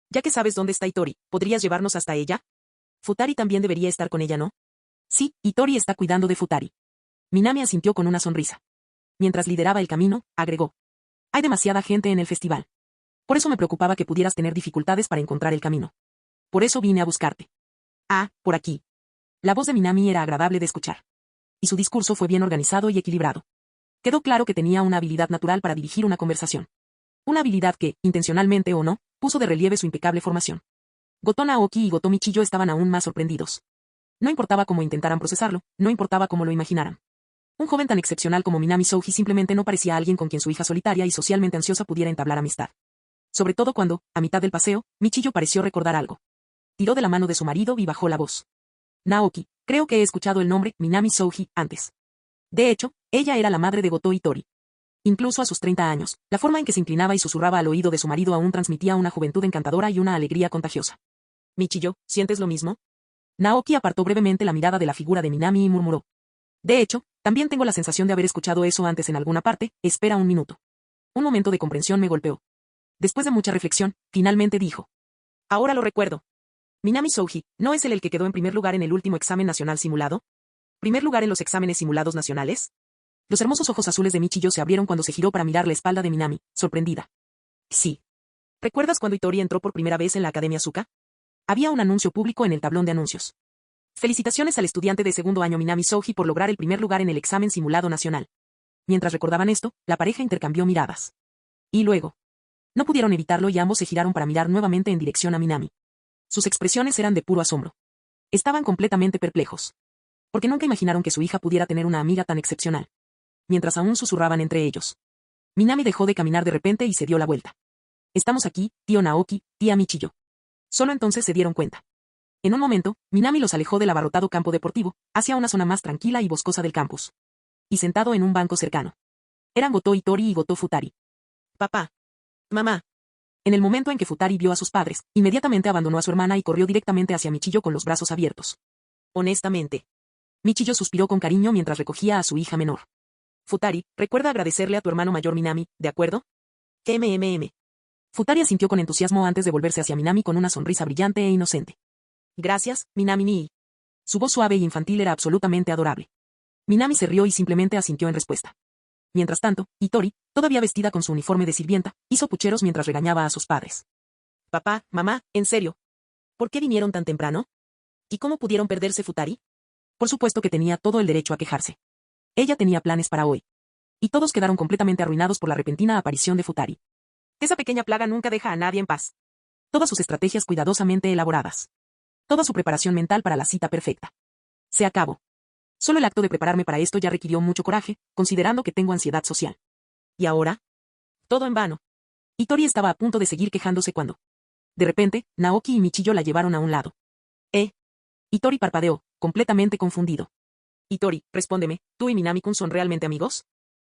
Ya que sabes dónde está Itori, ¿podrías llevarnos hasta ella? Futari también debería estar con ella, ¿no? Sí, Itori está cuidando de Futari. Minami asintió con una sonrisa. Mientras lideraba el camino, agregó. Hay demasiada gente en el festival. Por eso me preocupaba que pudieras tener dificultades para encontrar el camino. Por eso vine a buscarte. Ah, por aquí. La voz de Minami era agradable de escuchar. Y su discurso fue bien organizado y equilibrado. Quedó claro que tenía una habilidad natural para dirigir una conversación. Una habilidad que, intencionalmente o no, puso de relieve su impecable formación. Goto Naoki y Goto Michiyo estaban aún más sorprendidos. No importaba cómo intentaran procesarlo, no importaba cómo lo imaginaran. Un joven tan excepcional como Minami Souji simplemente no parecía alguien con quien su hija solitaria y socialmente ansiosa pudiera entablar amistad. Sobre todo cuando, a mitad del paseo, Michiyo pareció recordar algo. Tiró de la mano de su marido y bajó la voz. Naoki, creo que he escuchado el nombre Minami Souji antes. De hecho, ella era la madre de Goto Itori. Incluso a sus 30 años, la forma en que se inclinaba y susurraba al oído de su marido aún transmitía una juventud encantadora y una alegría contagiosa. Michiyo, ¿sientes lo mismo? Naoki apartó brevemente la mirada de la figura de Minami y murmuró. De hecho, también tengo la sensación de haber escuchado eso antes en alguna parte, espera un minuto. Un momento de comprensión me golpeó. Después de mucha reflexión, finalmente dijo. Ahora lo recuerdo. Minami Souji, ¿no es él el que quedó en primer lugar en el último examen nacional simulado? ¿Primer lugar en los exámenes simulados nacionales? Los hermosos ojos azules de Michiyo se abrieron cuando se giró para mirar la espalda de Minami, sorprendida. Sí. ¿Recuerdas cuando Itori entró por primera vez en la Academia Asuka? Había un anuncio público en el tablón de anuncios. Felicitaciones al estudiante de segundo año Minami Souji por lograr el primer lugar en el examen simulado nacional. Mientras recordaban esto, la pareja intercambió miradas. Y luego. No pudieron evitarlo y ambos se giraron para mirar nuevamente en dirección a Minami. Sus expresiones eran de puro asombro. Estaban completamente perplejos. Porque nunca imaginaron que su hija pudiera tener una amiga tan excepcional. Mientras aún susurraban entre ellos. Minami dejó de caminar de repente y se dio la vuelta. Estamos aquí, tío Naoki, tía Michiyo. Solo entonces se dieron cuenta. En un momento, Minami los alejó del abarrotado campo deportivo, hacia una zona más tranquila y boscosa del campus. Y sentado en un banco cercano. Eran Goto Itori y Goto Futari. Papá. Mamá. En el momento en que Futari vio a sus padres, inmediatamente abandonó a su hermana y corrió directamente hacia Michiyo con los brazos abiertos. Honestamente. Michiyo suspiró con cariño mientras recogía a su hija menor. Futari, recuerda agradecerle a tu hermano mayor Minami, ¿de acuerdo? Futari asintió con entusiasmo antes de volverse hacia Minami con una sonrisa brillante e inocente. Gracias, Minami-ni. Su voz suave e infantil era absolutamente adorable. Minami se rió y simplemente asintió en respuesta. Mientras tanto, Itori, todavía vestida con su uniforme de sirvienta, hizo pucheros mientras regañaba a sus padres. Papá, mamá, en serio. ¿Por qué vinieron tan temprano? ¿Y cómo pudieron perderse Futari? Por supuesto que tenía todo el derecho a quejarse. Ella tenía planes para hoy. Y todos quedaron completamente arruinados por la repentina aparición de Futari. Esa pequeña plaga nunca deja a nadie en paz. Todas sus estrategias cuidadosamente elaboradas. Toda su preparación mental para la cita perfecta. Se acabó. Solo el acto de prepararme para esto ya requirió mucho coraje, considerando que tengo ansiedad social. ¿Y ahora? Todo en vano. Itori estaba a punto de seguir quejándose cuando. De repente, Naoki y Michiyo la llevaron a un lado. Itori parpadeó, completamente confundido. Itori, respóndeme, ¿tú y Minami-kun son realmente amigos?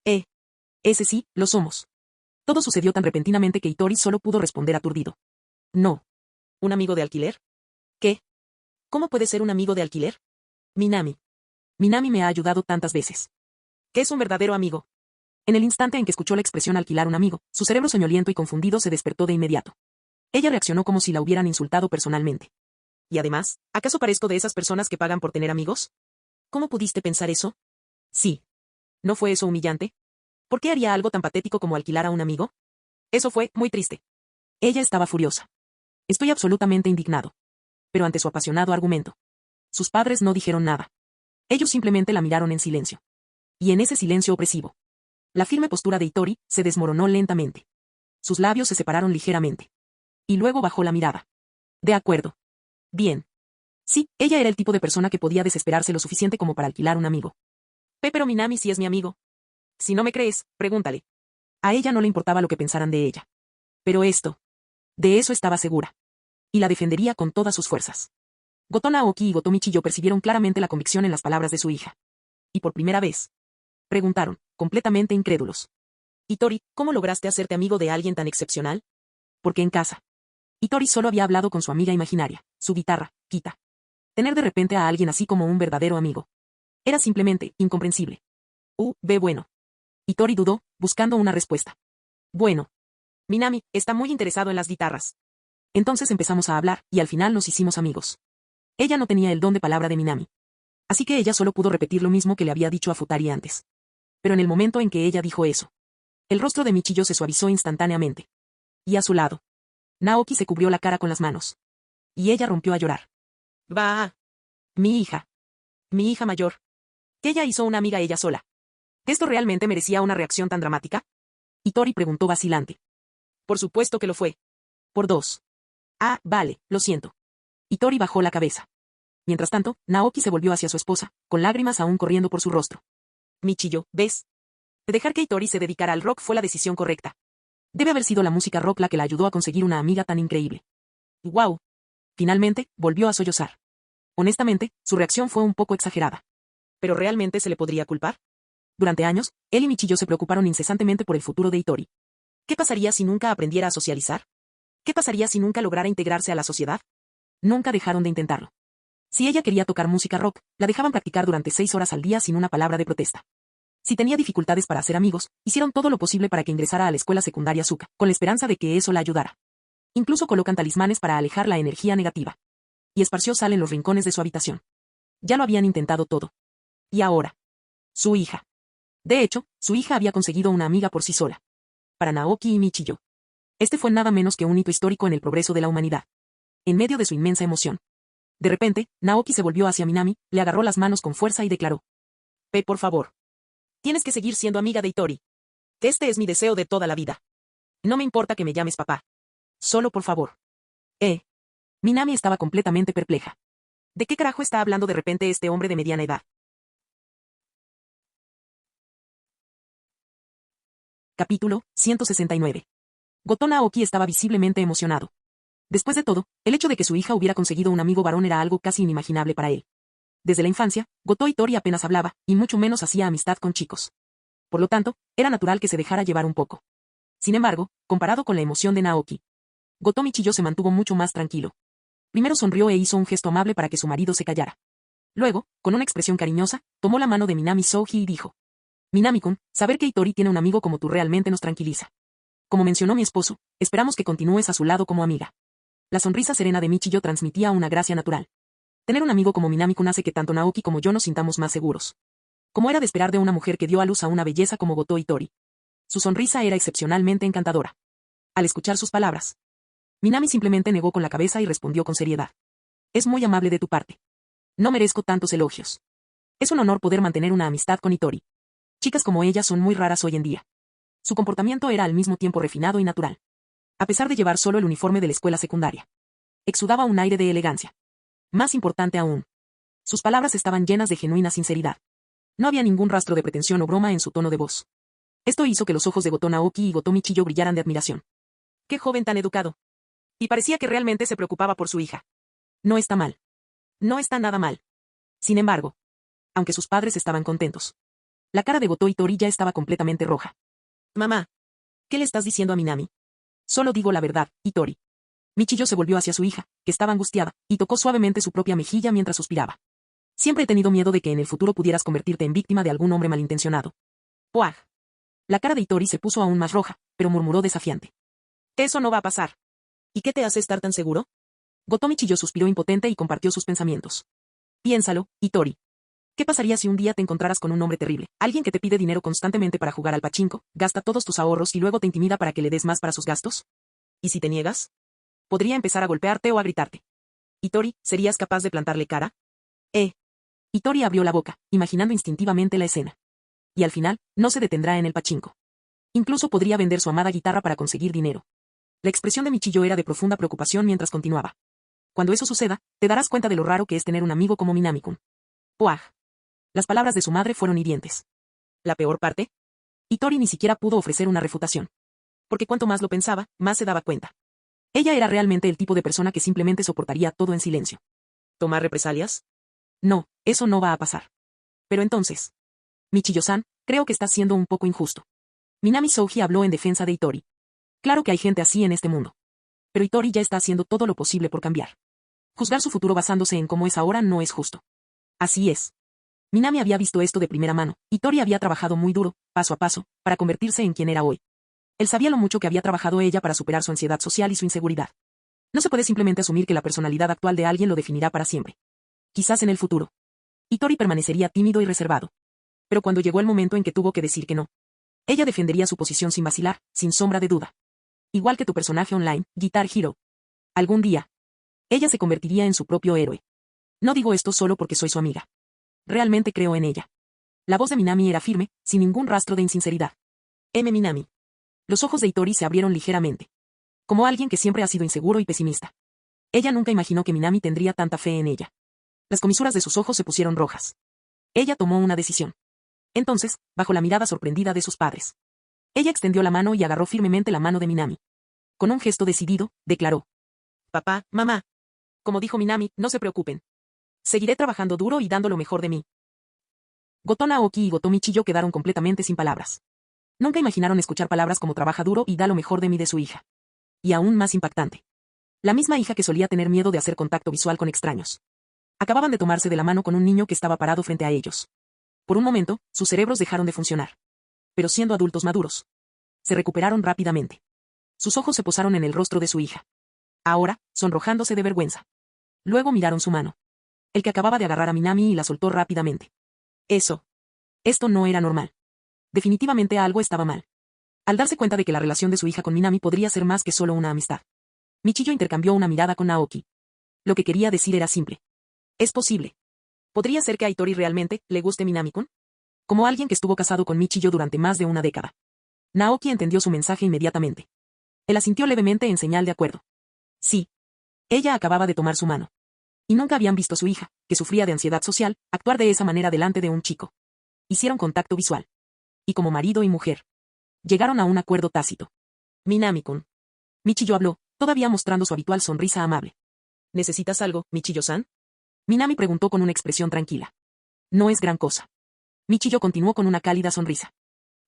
Ese sí, lo somos. Todo sucedió tan repentinamente que Itori solo pudo responder aturdido. No. ¿Un amigo de alquiler? ¿Qué? ¿Cómo puede ser un amigo de alquiler? Minami. Minami me ha ayudado tantas veces. ¿Qué es un verdadero amigo? En el instante en que escuchó la expresión alquilar un amigo, su cerebro soñoliento y confundido se despertó de inmediato. Ella reaccionó como si la hubieran insultado personalmente. Y además, ¿acaso parezco de esas personas que pagan por tener amigos? ¿Cómo pudiste pensar eso? Sí. ¿No fue eso humillante? ¿Por qué haría algo tan patético como alquilar a un amigo? Eso fue muy triste. Ella estaba furiosa. Estoy absolutamente indignado. Pero ante su apasionado argumento. Sus padres no dijeron nada. Ellos simplemente la miraron en silencio. Y en ese silencio opresivo. La firme postura de Itori se desmoronó lentamente. Sus labios se separaron ligeramente. Y luego bajó la mirada. De acuerdo. Bien. Sí, ella era el tipo de persona que podía desesperarse lo suficiente como para alquilar un amigo. Pero Minami sí es mi amigo. Si no me crees, pregúntale. A ella no le importaba lo que pensaran de ella. Pero esto. De eso estaba segura. Y la defendería con todas sus fuerzas. Goto Naoki y Goto Michiyo percibieron claramente la convicción en las palabras de su hija. Y por primera vez. Preguntaron, completamente incrédulos. Itori, ¿cómo lograste hacerte amigo de alguien tan excepcional? Porque en casa. Hitori solo había hablado con su amiga imaginaria, su guitarra, Kita. Tener de repente a alguien así como un verdadero amigo. Era simplemente incomprensible. Bueno. Hitori dudó, buscando una respuesta. Bueno. Minami está muy interesado en las guitarras. Entonces empezamos a hablar, y al final nos hicimos amigos. Ella no tenía el don de palabra de Minami. Así que ella solo pudo repetir lo mismo que le había dicho a Futari antes. Pero en el momento en que ella dijo eso, el rostro de Michiyo se suavizó instantáneamente. Y a su lado, Naoki se cubrió la cara con las manos. Y ella rompió a llorar. ¡Bah! Mi hija. Mi hija mayor. ¿Que ella hizo una amiga ella sola? ¿Esto realmente merecía una reacción tan dramática? Hitori preguntó vacilante. Por supuesto que lo fue. Por 2. Vale, lo siento. Hitori bajó la cabeza. Mientras tanto, Naoki se volvió hacia su esposa, con lágrimas aún corriendo por su rostro. Michiyo, ¿ves? Dejar que Hitori se dedicara al rock fue la decisión correcta. Debe haber sido la música rock la que la ayudó a conseguir una amiga tan increíble. ¡Wow! Finalmente, volvió a sollozar. Honestamente, su reacción fue un poco exagerada. ¿Pero realmente se le podría culpar? Durante años, él y Michiyo se preocuparon incesantemente por el futuro de Hitori. ¿Qué pasaría si nunca aprendiera a socializar? ¿Qué pasaría si nunca lograra integrarse a la sociedad? Nunca dejaron de intentarlo. Si ella quería tocar música rock, la dejaban practicar durante 6 horas al día sin una palabra de protesta. Si tenía dificultades para hacer amigos, hicieron todo lo posible para que ingresara a la escuela secundaria Suka, con la esperanza de que eso la ayudara. Incluso colocan talismanes para alejar la energía negativa. Y esparció sal en los rincones de su habitación. Ya lo habían intentado todo. Y ahora. Su hija. De hecho, su hija había conseguido una amiga por sí sola. Para Naoki y Michiyo. Este fue nada menos que un hito histórico en el progreso de la humanidad. En medio de su inmensa emoción. De repente, Naoki se volvió hacia Minami, le agarró las manos con fuerza y declaró. Por favor. Tienes que seguir siendo amiga de Hitori. Este es mi deseo de toda la vida. No me importa que me llames papá. Solo por favor. Minami estaba completamente perpleja. ¿De qué carajo está hablando de repente este hombre de mediana edad? Capítulo 169. Goto Naoki estaba visiblemente emocionado. Después de todo, el hecho de que su hija hubiera conseguido un amigo varón era algo casi inimaginable para él. Desde la infancia, Goto Hitori apenas hablaba, y mucho menos hacía amistad con chicos. Por lo tanto, era natural que se dejara llevar un poco. Sin embargo, comparado con la emoción de Naoki, Goto Michiyo se mantuvo mucho más tranquilo. Primero sonrió e hizo un gesto amable para que su marido se callara. Luego, con una expresión cariñosa, tomó la mano de Minami Souji y dijo. Minami-kun, saber que Hitori tiene un amigo como tú realmente nos tranquiliza. Como mencionó mi esposo, esperamos que continúes a su lado como amiga. La sonrisa serena de Michiyo transmitía una gracia natural. Tener un amigo como Minami-kun hace que tanto Naoki como yo nos sintamos más seguros. Como era de esperar de una mujer que dio a luz a una belleza como Goto Hitori. Su sonrisa era excepcionalmente encantadora. Al escuchar sus palabras, Minami simplemente negó con la cabeza y respondió con seriedad. Es muy amable de tu parte. No merezco tantos elogios. Es un honor poder mantener una amistad con Hitori. Chicas como ella son muy raras hoy en día. Su comportamiento era al mismo tiempo refinado y natural. A pesar de llevar solo el uniforme de la escuela secundaria. Exudaba un aire de elegancia. Más importante aún. Sus palabras estaban llenas de genuina sinceridad. No había ningún rastro de pretensión o broma en su tono de voz. Esto hizo que los ojos de Goto Naoki y Goto Michiyo brillaran de admiración. ¡Qué joven tan educado! Y parecía que realmente se preocupaba por su hija. No está mal. No está nada mal. Sin embargo, aunque sus padres estaban contentos, la cara de Goto Hitori ya estaba completamente roja. Mamá, ¿qué le estás diciendo a Minami? Solo digo la verdad, Hitori. Michiyo se volvió hacia su hija, que estaba angustiada, y tocó suavemente su propia mejilla mientras suspiraba. Siempre he tenido miedo de que en el futuro pudieras convertirte en víctima de algún hombre malintencionado. ¡Puaj! La cara de Hitori se puso aún más roja, pero murmuró desafiante. Eso no va a pasar. ¿Y qué te hace estar tan seguro? Goto Michiyo suspiró impotente y compartió sus pensamientos. Piénsalo, Hitori. ¿Qué pasaría si un día te encontraras con un hombre terrible, alguien que te pide dinero constantemente para jugar al pachinko, gasta todos tus ahorros y luego te intimida para que le des más para sus gastos? ¿Y si te niegas? Podría empezar a golpearte o a gritarte. Hitori, ¿serías capaz de plantarle cara? Hitori abrió la boca, imaginando instintivamente la escena. Y al final, no se detendrá en el pachinko. Incluso podría vender su amada guitarra para conseguir dinero. La expresión de Michiyo era de profunda preocupación mientras continuaba. Cuando eso suceda, te darás cuenta de lo raro que es tener un amigo como Minami-kun. ¡Puaj! Las palabras de su madre fueron hirientes. ¿La peor parte? Hitori ni siquiera pudo ofrecer una refutación. Porque cuanto más lo pensaba, más se daba cuenta. Ella era realmente el tipo de persona que simplemente soportaría todo en silencio. ¿Tomar represalias? No, eso no va a pasar. Pero entonces. Michiyo-san, creo que estás siendo un poco injusto. Minami Souji habló en defensa de Hitori. Claro que hay gente así en este mundo. Pero Hitori ya está haciendo todo lo posible por cambiar. Juzgar su futuro basándose en cómo es ahora no es justo. Así es. Minami había visto esto de primera mano. Hitori había trabajado muy duro, paso a paso, para convertirse en quien era hoy. Él sabía lo mucho que había trabajado ella para superar su ansiedad social y su inseguridad. No se puede simplemente asumir que la personalidad actual de alguien lo definirá para siempre. Quizás en el futuro. Hitori permanecería tímido y reservado. Pero cuando llegó el momento en que tuvo que decir que no, ella defendería su posición sin vacilar, sin sombra de duda. Igual que tu personaje online, Guitar Hero. Algún día, ella se convertiría en su propio héroe. No digo esto solo porque soy su amiga. Realmente creo en ella. La voz de Minami era firme, sin ningún rastro de insinceridad. Minami. Los ojos de Hitori se abrieron ligeramente. Como alguien que siempre ha sido inseguro y pesimista. Ella nunca imaginó que Minami tendría tanta fe en ella. Las comisuras de sus ojos se pusieron rojas. Ella tomó una decisión. Entonces, bajo la mirada sorprendida de sus padres, ella extendió la mano y agarró firmemente la mano de Minami. Con un gesto decidido, declaró: Papá, mamá. Como dijo Minami, no se preocupen. Seguiré trabajando duro y dando lo mejor de mí. Goto Naoki y Goto Michiyo quedaron completamente sin palabras. Nunca imaginaron escuchar palabras como trabaja duro y da lo mejor de mí de su hija. Y aún más impactante. La misma hija que solía tener miedo de hacer contacto visual con extraños. Acababan de tomarse de la mano con un niño que estaba parado frente a ellos. Por un momento, sus cerebros dejaron de funcionar. Pero siendo adultos maduros, se recuperaron rápidamente. Sus ojos se posaron en el rostro de su hija. Ahora, sonrojándose de vergüenza. Luego miraron su mano. El que acababa de agarrar a Minami y la soltó rápidamente. Esto no era normal. Definitivamente algo estaba mal. Al darse cuenta de que la relación de su hija con Minami podría ser más que solo una amistad, Michiyo intercambió una mirada con Naoki. Lo que quería decir era simple. Es posible. ¿Podría ser que a Hitori realmente le guste Minami-kun? Como alguien que estuvo casado con Michiyo durante más de una década. Naoki entendió su mensaje inmediatamente. Él asintió levemente en señal de acuerdo. Sí. Ella acababa de tomar su mano. Y nunca habían visto a su hija, que sufría de ansiedad social, actuar de esa manera delante de un chico. Hicieron contacto visual. Y como marido y mujer, llegaron a un acuerdo tácito. Minami-kun. Michiyo habló, todavía mostrando su habitual sonrisa amable. ¿Necesitas algo, Michiyo-san? Minami preguntó con una expresión tranquila. No es gran cosa. Michiyo continuó con una cálida sonrisa.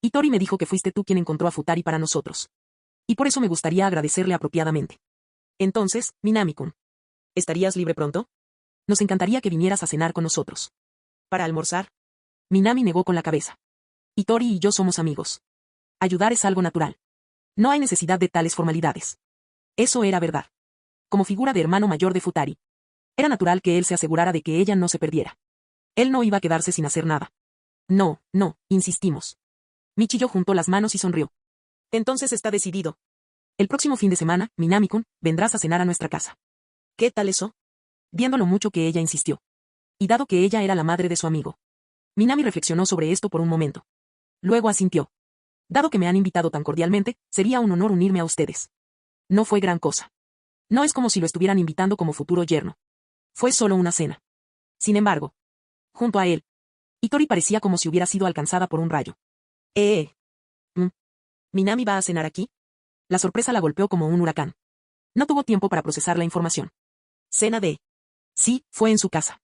Hitori me dijo que fuiste tú quien encontró a Futari para nosotros. Y por eso me gustaría agradecerle apropiadamente. Entonces, Minami-kun, ¿estarías libre pronto? Nos encantaría que vinieras a cenar con nosotros. ¿Para almorzar? Minami negó con la cabeza. Hitori y yo somos amigos. Ayudar es algo natural. No hay necesidad de tales formalidades. Eso era verdad. Como figura de hermano mayor de Futari, era natural que él se asegurara de que ella no se perdiera. Él no iba a quedarse sin hacer nada. No, insistimos. Michiyo juntó las manos y sonrió. Entonces está decidido. El próximo fin de semana, Minami-kun, vendrás a cenar a nuestra casa. ¿Qué tal eso? Viendo lo mucho que ella insistió. Y dado que ella era la madre de su amigo. Minami reflexionó sobre esto por un momento. Luego asintió. Dado que me han invitado tan cordialmente, sería un honor unirme a ustedes. No fue gran cosa. No es como si lo estuvieran invitando como futuro yerno. Fue solo una cena. Sin embargo, junto a él, Hitori parecía como si hubiera sido alcanzada por un rayo. ¿Minami va a cenar aquí? La sorpresa la golpeó como un huracán. No tuvo tiempo para procesar la información. ¿Cena de? Sí, fue en su casa.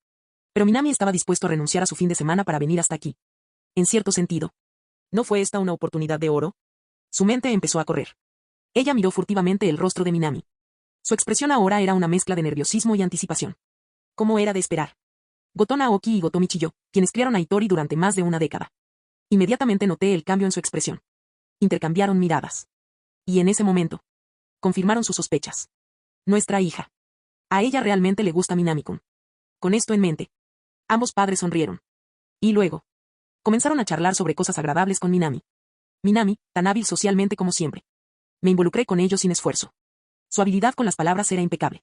Pero Minami estaba dispuesto a renunciar a su fin de semana para venir hasta aquí. En cierto sentido. ¿No fue esta una oportunidad de oro? Su mente empezó a correr. Ella miró furtivamente el rostro de Minami. Su expresión ahora era una mezcla de nerviosismo y anticipación. Como era de esperar. Goto Naoki y Goto Michiyo, quienes criaron a Hitori durante más de una década. Inmediatamente noté el cambio en su expresión. Intercambiaron miradas. Y en ese momento, confirmaron sus sospechas. Nuestra hija. A ella realmente le gusta Minami-kun. Con esto en mente, ambos padres sonrieron. Y luego, comenzaron a charlar sobre cosas agradables con Minami. Minami, tan hábil socialmente como siempre. Me involucré con ellos sin esfuerzo. Su habilidad con las palabras era impecable.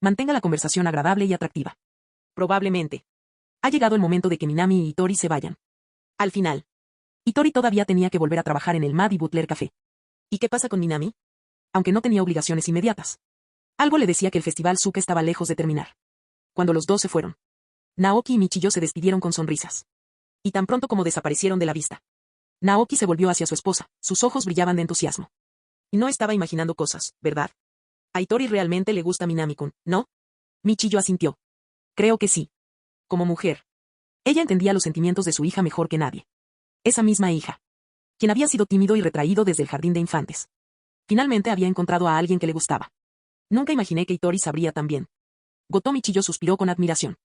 Mantenga la conversación agradable y atractiva. Probablemente. Ha llegado el momento de que Minami y Hitori se vayan. Al final, Hitori todavía tenía que volver a trabajar en el Mad y Butler Café. ¿Y qué pasa con Minami? Aunque no tenía obligaciones inmediatas. Algo le decía que el festival Suka estaba lejos de terminar. Cuando los dos se fueron, Naoki y Michiyo se despidieron con sonrisas. Y tan pronto como desaparecieron de la vista, Naoki se volvió hacia su esposa, sus ojos brillaban de entusiasmo. Y no estaba imaginando cosas, ¿verdad? A Hitori realmente le gusta Minami-kun, ¿no? Michiyo asintió. Creo que sí. Como mujer, ella entendía los sentimientos de su hija mejor que nadie. Esa misma hija, quien había sido tímido y retraído desde el jardín de infantes. Finalmente había encontrado a alguien que le gustaba. Nunca imaginé que Itori sabría tan bien. Goto Michiyo suspiró con admiración.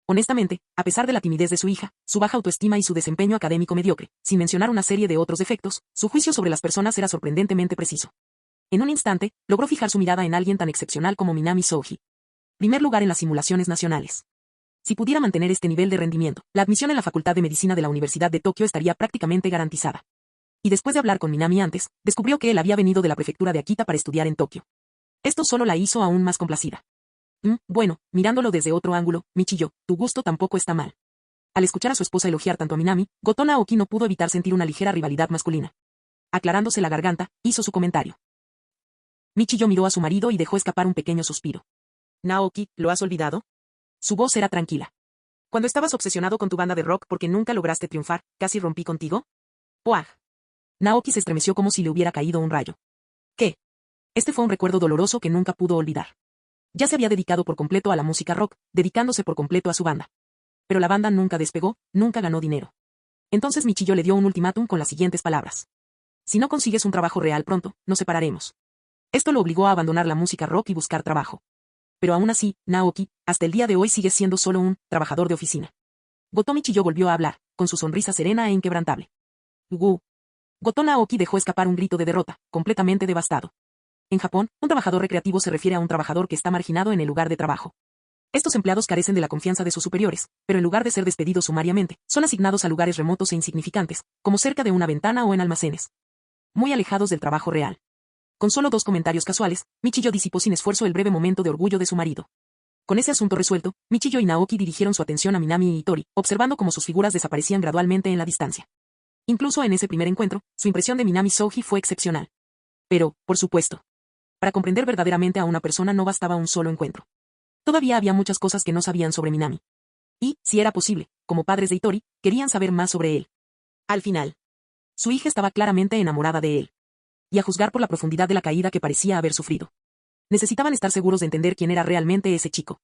Honestamente, a pesar de la timidez de su hija, su baja autoestima y su desempeño académico mediocre, sin mencionar una serie de otros defectos, su juicio sobre las personas era sorprendentemente preciso. En un instante, logró fijar su mirada en alguien tan excepcional como Minami Souji. Primer lugar en las simulaciones nacionales. Si pudiera mantener este nivel de rendimiento, la admisión en la Facultad de Medicina de la Universidad de Tokio estaría prácticamente garantizada. Y después de hablar con Minami antes, descubrió que él había venido de la prefectura de Akita para estudiar en Tokio. Esto solo la hizo aún más complacida. Bueno, mirándolo desde otro ángulo, Michiyo, tu gusto tampoco está mal. Al escuchar a su esposa elogiar tanto a Minami, Goto Naoki no pudo evitar sentir una ligera rivalidad masculina. Aclarándose la garganta, hizo su comentario. Michiyo miró a su marido y dejó escapar un pequeño suspiro. Naoki, ¿lo has olvidado? Su voz era tranquila. Cuando estabas obsesionado con tu banda de rock porque nunca lograste triunfar, ¿casi rompí contigo? ¡Puaj! Naoki se estremeció como si le hubiera caído un rayo. ¿Qué? Este fue un recuerdo doloroso que nunca pudo olvidar. Ya se había dedicado por completo a la música rock, dedicándose por completo a su banda. Pero la banda nunca despegó, nunca ganó dinero. Entonces Michiyo le dio un ultimátum con las siguientes palabras. Si no consigues un trabajo real pronto, nos separaremos. Esto lo obligó a abandonar la música rock y buscar trabajo. Pero aún así, Naoki, hasta el día de hoy sigue siendo solo un trabajador de oficina. Goto Michiyo volvió a hablar, con su sonrisa serena e inquebrantable. Gu. Goto Naoki dejó escapar un grito de derrota, completamente devastado. En Japón, un trabajador recreativo se refiere a un trabajador que está marginado en el lugar de trabajo. Estos empleados carecen de la confianza de sus superiores, pero en lugar de ser despedidos sumariamente, son asignados a lugares remotos e insignificantes, como cerca de una ventana o en almacenes. Muy alejados del trabajo real. Con solo 2 comentarios casuales, Michiyo disipó sin esfuerzo el breve momento de orgullo de su marido. Con ese asunto resuelto, Michiyo y Naoki dirigieron su atención a Minami y Itori, observando cómo sus figuras desaparecían gradualmente en la distancia. Incluso en ese primer encuentro, su impresión de Minami Souji fue excepcional. Pero, por supuesto, para comprender verdaderamente a una persona no bastaba un solo encuentro. Todavía había muchas cosas que no sabían sobre Minami. Y, si era posible, como padres de Itori, querían saber más sobre él. Al final, su hija estaba claramente enamorada de él. Y a juzgar por la profundidad de la caída que parecía haber sufrido. Necesitaban estar seguros de entender quién era realmente ese chico.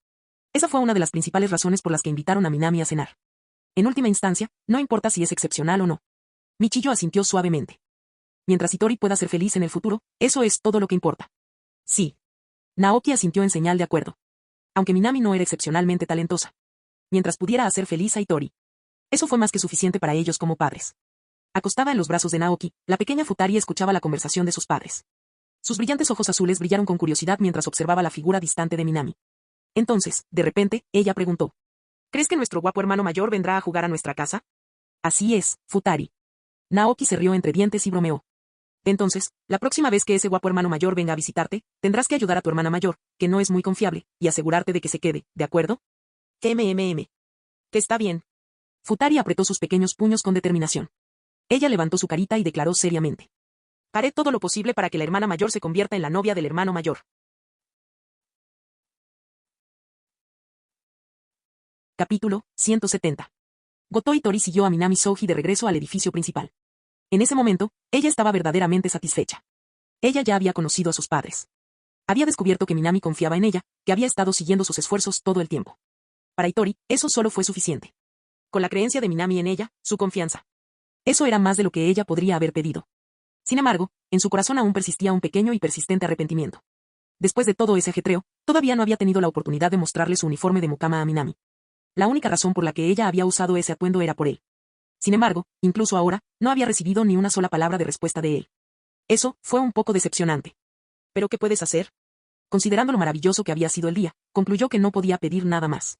Esa fue una de las principales razones por las que invitaron a Minami a cenar. En última instancia, no importa si es excepcional o no. Michiyo asintió suavemente. Mientras Itori pueda ser feliz en el futuro, eso es todo lo que importa. Sí. Naoki asintió en señal de acuerdo. Aunque Minami no era excepcionalmente talentosa. Mientras pudiera hacer feliz a Itori. Eso fue más que suficiente para ellos como padres. Acostada en los brazos de Naoki, la pequeña Futari escuchaba la conversación de sus padres. Sus brillantes ojos azules brillaron con curiosidad mientras observaba la figura distante de Minami. Entonces, de repente, ella preguntó. ¿Crees que nuestro guapo hermano mayor vendrá a jugar a nuestra casa? Así es, Futari. Naoki se rió entre dientes y bromeó. Entonces, la próxima vez que ese guapo hermano mayor venga a visitarte, tendrás que ayudar a tu hermana mayor, que no es muy confiable, y asegurarte de que se quede, ¿de acuerdo? Que está bien. Futari apretó sus pequeños puños con determinación. Ella levantó su carita y declaró seriamente. Haré todo lo posible para que la hermana mayor se convierta en la novia del hermano mayor. Capítulo 170. Goto Itori siguió a Minami Souji de regreso al edificio principal. En ese momento, ella estaba verdaderamente satisfecha. Ella ya había conocido a sus padres. Había descubierto que Minami confiaba en ella, que había estado siguiendo sus esfuerzos todo el tiempo. Para Itori, eso solo fue suficiente. Con la creencia de Minami en ella, su confianza. Eso era más de lo que ella podría haber pedido. Sin embargo, en su corazón aún persistía un pequeño y persistente arrepentimiento. Después de todo ese ajetreo, todavía no había tenido la oportunidad de mostrarle su uniforme de mucama a Minami. La única razón por la que ella había usado ese atuendo era por él. Sin embargo, incluso ahora, no había recibido ni una sola palabra de respuesta de él. Eso fue un poco decepcionante. ¿Pero qué puedes hacer? Considerando lo maravilloso que había sido el día, concluyó que no podía pedir nada más.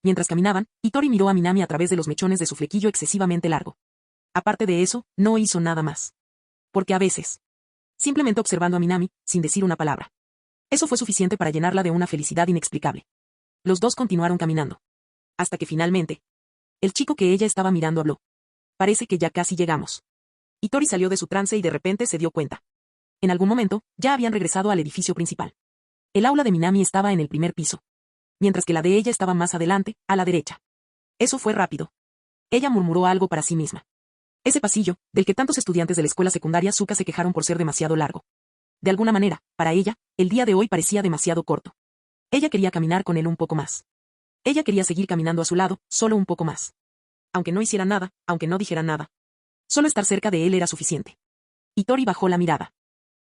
Mientras caminaban, Itori miró a Minami a través de los mechones de su flequillo excesivamente largo. Aparte de eso, no hizo nada más. Porque a veces, simplemente observando a Minami, sin decir una palabra. Eso fue suficiente para llenarla de una felicidad inexplicable. Los dos continuaron caminando. Hasta que finalmente, el chico que ella estaba mirando habló. Parece que ya casi llegamos. Itori salió de su trance y de repente se dio cuenta. En algún momento, ya habían regresado al edificio principal. El aula de Minami estaba en el primer piso. Mientras que la de ella estaba más adelante, a la derecha. Eso fue rápido. Ella murmuró algo para sí misma. Ese pasillo, del que tantos estudiantes de la escuela secundaria Suka se quejaron por ser demasiado largo. De alguna manera, para ella, el día de hoy parecía demasiado corto. Ella quería caminar con él un poco más. Ella quería seguir caminando a su lado, solo un poco más. Aunque no hiciera nada, aunque no dijera nada. Solo estar cerca de él era suficiente. Itori bajó la mirada.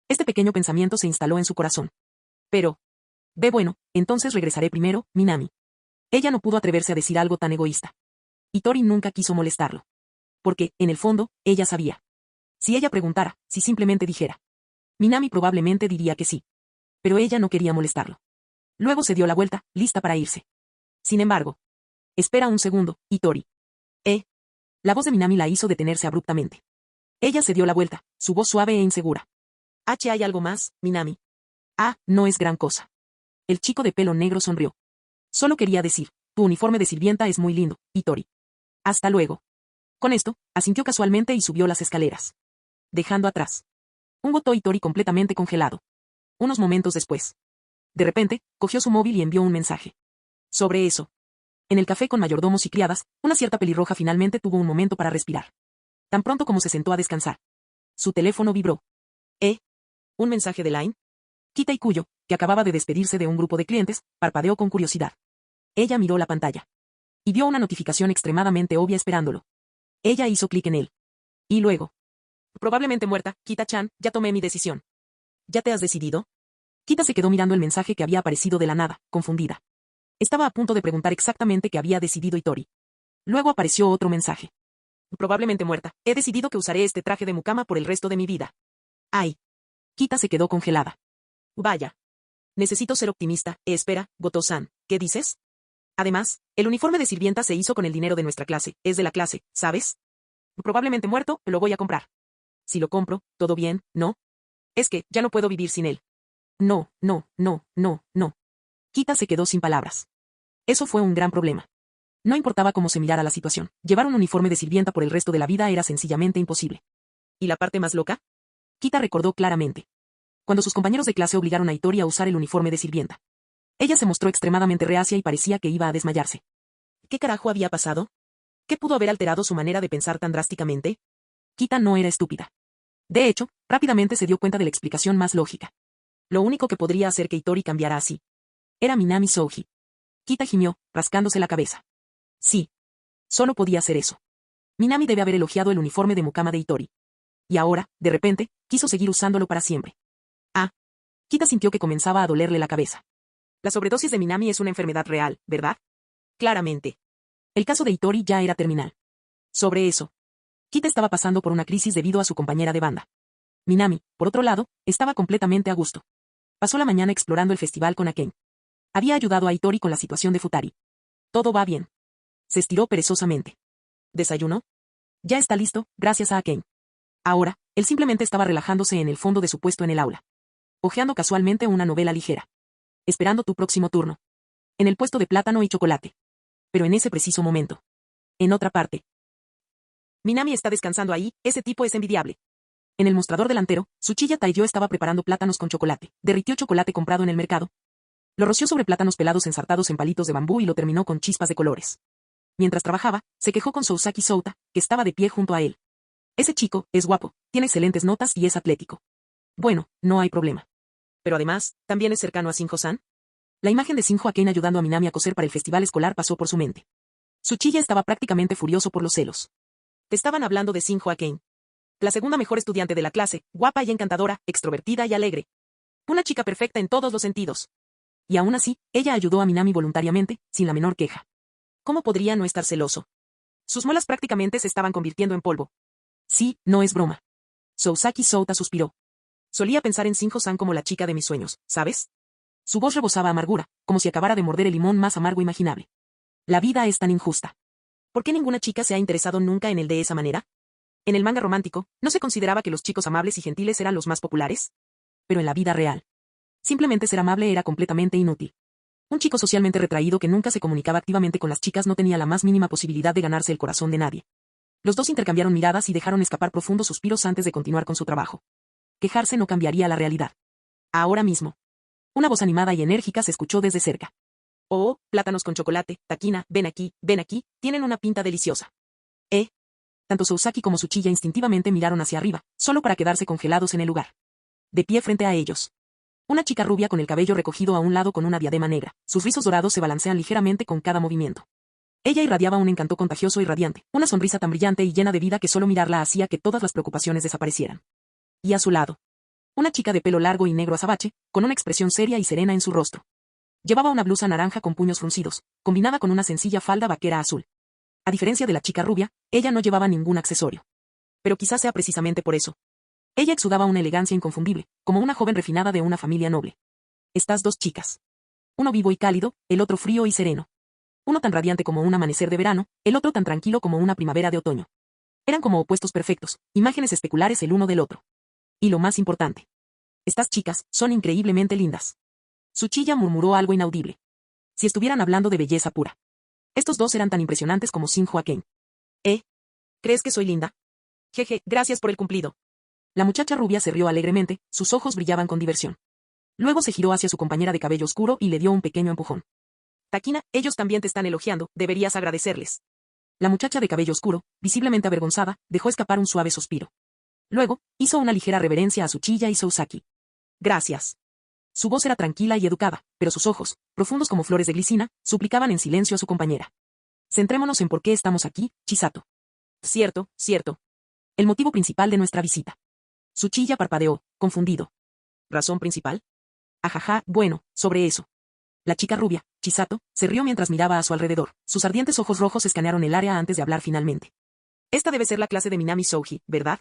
Este pequeño pensamiento se instaló en su corazón. Pero, Ve bueno, entonces regresaré primero, Minami. Ella no pudo atreverse a decir algo tan egoísta. Hitori nunca quiso molestarlo. Porque, en el fondo, ella sabía. Si ella preguntara, si simplemente dijera. Minami probablemente diría que sí. Pero ella no quería molestarlo. Luego se dio la vuelta, lista para irse. Sin embargo. Espera un segundo, Hitori. La voz de Minami la hizo detenerse abruptamente. Ella se dio la vuelta, su voz suave e insegura. ¿Hay algo más, Minami? No es gran cosa. El chico de pelo negro sonrió. Solo quería decir, tu uniforme de sirvienta es muy lindo, Hitori. Hasta luego. Con esto, asintió casualmente y subió las escaleras. Dejando atrás. Un Goto Hitori completamente congelado. Unos momentos después. De repente, cogió su móvil y envió un mensaje. Sobre eso. En el café con mayordomos y criadas, una cierta pelirroja finalmente tuvo un momento para respirar. Tan pronto como se sentó a descansar. Su teléfono vibró. ¿Un mensaje de Line? Kita Ikuyo, que acababa de despedirse de un grupo de clientes, parpadeó con curiosidad. Ella miró la pantalla. Y vio una notificación extremadamente obvia esperándolo. Ella hizo clic en él. Y luego. Probablemente muerta, Kita-chan, ya tomé mi decisión. ¿Ya te has decidido? Kita se quedó mirando el mensaje que había aparecido de la nada, confundida. Estaba a punto de preguntar exactamente qué había decidido Hitori. Luego apareció otro mensaje. Probablemente muerta, he decidido que usaré este traje de mucama por el resto de mi vida. ¡Ay! Kita se quedó congelada. Vaya. Necesito ser optimista, espera, Goto-san, ¿qué dices? Además, el uniforme de sirvienta se hizo con el dinero de nuestra clase, es de la clase, ¿sabes? Probablemente muerto, lo voy a comprar. Si lo compro, todo bien, ¿no? Es que, ya no puedo vivir sin él. No. Kita se quedó sin palabras. Eso fue un gran problema. No importaba cómo se mirara la situación, llevar un uniforme de sirvienta por el resto de la vida era sencillamente imposible. ¿Y la parte más loca? Kita recordó claramente. Cuando sus compañeros de clase obligaron a Hitori a usar el uniforme de sirvienta. Ella se mostró extremadamente reacia y parecía que iba a desmayarse. ¿Qué carajo había pasado? ¿Qué pudo haber alterado su manera de pensar tan drásticamente? Kita no era estúpida. De hecho, rápidamente se dio cuenta de la explicación más lógica. Lo único que podría hacer que Hitori cambiara así. Era Minami Souji. Kita gimió, rascándose la cabeza. Sí. Solo podía ser eso. Minami debe haber elogiado el uniforme de mucama de Hitori. Y ahora, de repente, quiso seguir usándolo para siempre. Kita sintió que comenzaba a dolerle la cabeza. La sobredosis de Minami es una enfermedad real, ¿verdad? Claramente. El caso de Hitori ya era terminal. Sobre eso. Kita estaba pasando por una crisis debido a su compañera de banda. Minami, por otro lado, estaba completamente a gusto. Pasó la mañana explorando el festival con Aken. Había ayudado a Hitori con la situación de Futari. Todo va bien. Se estiró perezosamente. ¿Desayunó? Ya está listo, gracias a Aken. Ahora, él simplemente estaba relajándose en el fondo de su puesto en el aula. Hojeando casualmente una novela ligera. Esperando tu próximo turno. En el puesto de plátano y chocolate. Pero en ese preciso momento. En otra parte. Minami está descansando ahí, ese tipo es envidiable. En el mostrador delantero, Tsuchiya Taiyo estaba preparando plátanos con chocolate. Derritió chocolate comprado en el mercado. Lo roció sobre plátanos pelados ensartados en palitos de bambú y lo terminó con chispas de colores. Mientras trabajaba, se quejó con Sousaki Souta, que estaba de pie junto a él. Ese chico, es guapo, tiene excelentes notas y es atlético. Bueno, no hay problema. Pero además, ¿también es cercano a Shinjo-san? La imagen de Shinjo Aken ayudando a Minami a coser para el festival escolar pasó por su mente. Tsuchiya estaba prácticamente furioso por los celos. Te estaban hablando de Shinjo Aken. La segunda mejor estudiante de la clase, guapa y encantadora, extrovertida y alegre. Una chica perfecta en todos los sentidos. Y aún así, ella ayudó a Minami voluntariamente, sin la menor queja. ¿Cómo podría no estar celoso? Sus muelas prácticamente se estaban convirtiendo en polvo. Sí, no es broma. Sousaki Souta suspiró. Solía pensar en Shinjo-san como la chica de mis sueños, ¿sabes? Su voz rebosaba amargura, como si acabara de morder el limón más amargo imaginable. La vida es tan injusta. ¿Por qué ninguna chica se ha interesado nunca en él de esa manera? En el manga romántico, ¿no se consideraba que los chicos amables y gentiles eran los más populares? Pero en la vida real. Simplemente ser amable era completamente inútil. Un chico socialmente retraído que nunca se comunicaba activamente con las chicas no tenía la más mínima posibilidad de ganarse el corazón de nadie. Los dos intercambiaron miradas y dejaron escapar profundos suspiros antes de continuar con su trabajo. Quejarse no cambiaría la realidad. Ahora mismo. Una voz animada y enérgica se escuchó desde cerca. Oh, plátanos con chocolate, Takina, ven aquí, tienen una pinta deliciosa. Tanto Sousaki como Tsuchiya instintivamente miraron hacia arriba, solo para quedarse congelados en el lugar. De pie frente a ellos. Una chica rubia con el cabello recogido a un lado con una diadema negra, sus rizos dorados se balancean ligeramente con cada movimiento. Ella irradiaba un encanto contagioso y radiante, una sonrisa tan brillante y llena de vida que solo mirarla hacía que todas las preocupaciones desaparecieran. Y a su lado. Una chica de pelo largo y negro azabache, con una expresión seria y serena en su rostro. Llevaba una blusa naranja con puños fruncidos, combinada con una sencilla falda vaquera azul. A diferencia de la chica rubia, ella no llevaba ningún accesorio. Pero quizás sea precisamente por eso. Ella exudaba una elegancia inconfundible, como una joven refinada de una familia noble. Estas dos chicas. Uno vivo y cálido, el otro frío y sereno. Uno tan radiante como un amanecer de verano, el otro tan tranquilo como una primavera de otoño. Eran como opuestos perfectos, imágenes especulares el uno del otro. Y lo más importante. Estas chicas son increíblemente lindas. Tsuchiya murmuró algo inaudible. Si estuvieran hablando de belleza pura. Estos dos eran tan impresionantes como Shin Joaquin. ¿Crees que soy linda? Jeje, gracias por el cumplido. La muchacha rubia se rió alegremente, sus ojos brillaban con diversión. Luego se giró hacia su compañera de cabello oscuro y le dio un pequeño empujón. Takina, ellos también te están elogiando, deberías agradecerles. La muchacha de cabello oscuro, visiblemente avergonzada, dejó escapar un suave suspiro. Luego, hizo una ligera reverencia a Tsuchiya y Sousaki. Gracias. Su voz era tranquila y educada, pero sus ojos, profundos como flores de glicina, suplicaban en silencio a su compañera. Centrémonos en por qué estamos aquí, Chisato. Cierto, cierto. El motivo principal de nuestra visita. Tsuchiya parpadeó, confundido. ¿Razón principal? Ajaja, bueno, sobre eso. La chica rubia, Chisato, se rió mientras miraba a su alrededor. Sus ardientes ojos rojos escanearon el área antes de hablar finalmente. Esta debe ser la clase de Minami Souji, ¿verdad?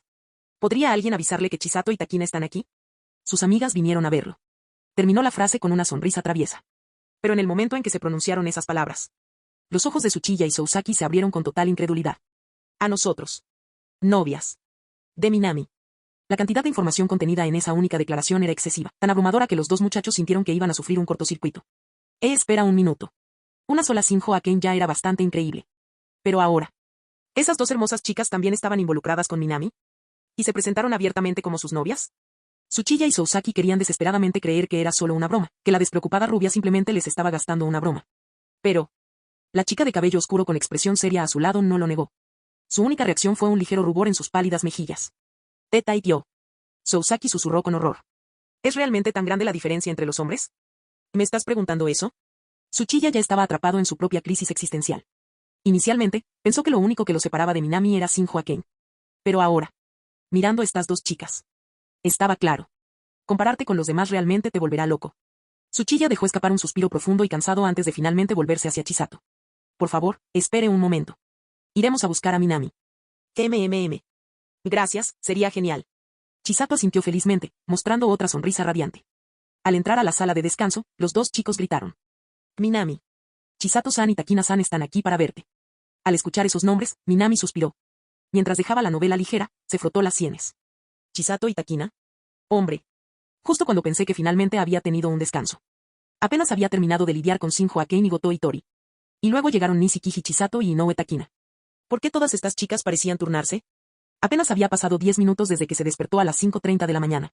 ¿Podría alguien avisarle que Chisato y Takina están aquí? Sus amigas vinieron a verlo. Terminó la frase con una sonrisa traviesa. Pero en el momento en que se pronunciaron esas palabras, los ojos de Tsuchiya y Sousaki se abrieron con total incredulidad. A nosotros. Novias. De Minami. La cantidad de información contenida en esa única declaración era excesiva, tan abrumadora que los dos muchachos sintieron que iban a sufrir un cortocircuito. Espera un minuto. Una sola Shin Joaquin ya era bastante increíble. Pero ahora. ¿Esas dos hermosas chicas también estaban involucradas con Minami? ¿Y se presentaron abiertamente como sus novias? Tsuchiya y Sousaki querían desesperadamente creer que era solo una broma, que la despreocupada rubia simplemente les estaba gastando una broma. Pero la chica de cabello oscuro con expresión seria a su lado no lo negó. Su única reacción fue un ligero rubor en sus pálidas mejillas. Teta y dio. Sousaki susurró con horror. ¿Es realmente tan grande la diferencia entre los hombres? ¿Me estás preguntando eso? Tsuchiya ya estaba atrapado en su propia crisis existencial. Inicialmente, pensó que lo único que lo separaba de Minami era Shin Joaquin. Pero ahora, mirando estas dos chicas, estaba claro. Compararte con los demás realmente te volverá loco. Tsuchiya dejó escapar un suspiro profundo y cansado antes de finalmente volverse hacia Chisato. Por favor, espere un momento. Iremos a buscar a Minami. Gracias, sería genial. Chisato asintió felizmente, mostrando otra sonrisa radiante. Al entrar a la sala de descanso, los dos chicos gritaron. Minami. Chisato-san y Takina-san están aquí para verte. Al escuchar esos nombres, Minami suspiró. Mientras dejaba la novela ligera, se frotó las sienes. ¿Chisato y Takina? Hombre. Justo cuando pensé que finalmente había tenido un descanso. Apenas había terminado de lidiar con Shin Joaquin y Goto Itori. Y luego llegaron Nishikiji Chisato y Inoue Takina. ¿Por qué todas estas chicas parecían turnarse? Apenas había pasado 10 minutos desde que se despertó a las 5:30 de la mañana.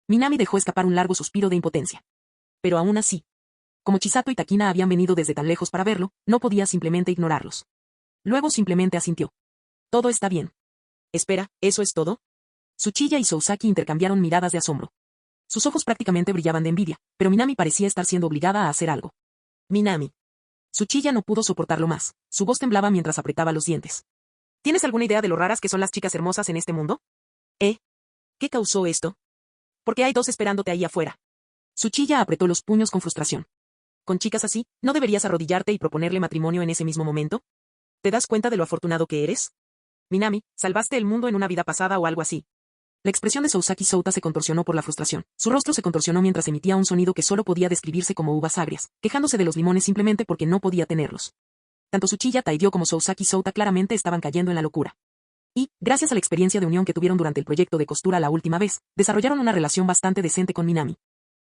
Minami dejó escapar un largo suspiro de impotencia. Pero aún así, como Chisato y Takina habían venido desde tan lejos para verlo, no podía simplemente ignorarlos. Luego simplemente asintió. Todo está bien. Espera, ¿eso es todo? Tsuchiya y Sousaki intercambiaron miradas de asombro. Sus ojos prácticamente brillaban de envidia, pero Minami parecía estar siendo obligada a hacer algo. Minami. Tsuchiya no pudo soportarlo más. Su voz temblaba mientras apretaba los dientes. ¿Tienes alguna idea de lo raras que son las chicas hermosas en este mundo? ¿Qué causó esto? ¿Por qué hay dos esperándote ahí afuera? Tsuchiya apretó los puños con frustración. Con chicas así, ¿no deberías arrodillarte y proponerle matrimonio en ese mismo momento? ¿Te das cuenta de lo afortunado que eres? Minami, salvaste el mundo en una vida pasada o algo así. La expresión de Sousaki Souta se contorsionó por la frustración. Su rostro se contorsionó mientras emitía un sonido que solo podía describirse como uvas agrias, quejándose de los limones simplemente porque no podía tenerlos. Tanto Tsuchiya Taidio como Sousaki Souta claramente estaban cayendo en la locura. Y, gracias a la experiencia de unión que tuvieron durante el proyecto de costura la última vez, desarrollaron una relación bastante decente con Minami.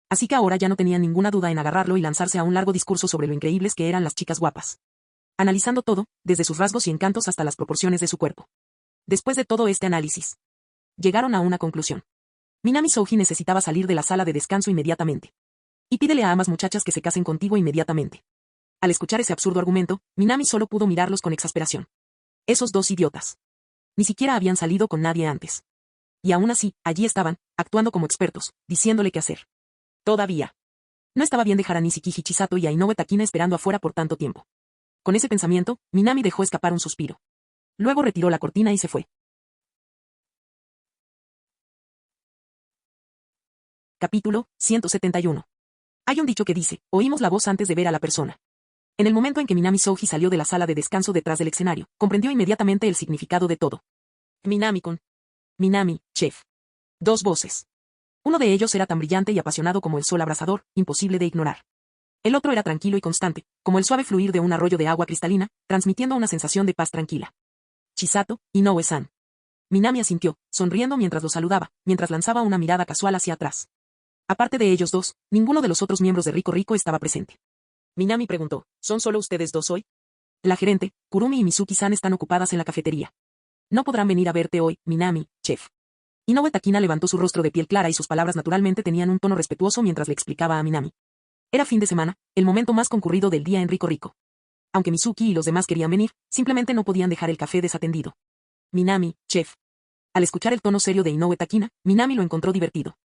Así que ahora ya no tenían ninguna duda en agarrarlo y lanzarse a un largo discurso sobre lo increíbles que eran las chicas guapas. Analizando todo, desde sus rasgos y encantos hasta las proporciones de su cuerpo. Después de todo este análisis, llegaron a una conclusión. Minami Souji necesitaba salir de la sala de descanso inmediatamente. Y pídele a ambas muchachas que se casen contigo inmediatamente. Al escuchar ese absurdo argumento, Minami solo pudo mirarlos con exasperación. Esos dos idiotas. Ni siquiera habían salido con nadie antes. Y aún así, allí estaban, actuando como expertos, diciéndole qué hacer. Todavía. No estaba bien dejar a Nishikiji Chisato y a Inoue Takina esperando afuera por tanto tiempo. Con ese pensamiento, Minami dejó escapar un suspiro. Luego retiró la cortina y se fue. Capítulo 171. Hay un dicho que dice, oímos la voz antes de ver a la persona. En el momento en que Minami Souji salió de la sala de descanso detrás del escenario, comprendió inmediatamente el significado de todo. Minami-kun. Minami, chef. Dos voces. Uno de ellos era tan brillante y apasionado como el sol abrasador, imposible de ignorar. El otro era tranquilo y constante, como el suave fluir de un arroyo de agua cristalina, transmitiendo una sensación de paz tranquila. Chisato, Inoue-san. Minami asintió, sonriendo mientras lo saludaba, mientras lanzaba una mirada casual hacia atrás. Aparte de ellos dos, ninguno de los otros miembros de Rico Rico estaba presente. Minami preguntó, ¿son solo ustedes dos hoy? La gerente, Kurumi y Mizuki-san están ocupadas en la cafetería. No podrán venir a verte hoy, Minami, chef. Inoue Takina levantó su rostro de piel clara y sus palabras naturalmente tenían un tono respetuoso mientras le explicaba a Minami. Era fin de semana, el momento más concurrido del día en Rico Rico. Aunque Mizuki y los demás querían venir, simplemente no podían dejar el café desatendido. Minami, chef. Al escuchar el tono serio de Inoue Takina, Minami lo encontró divertido.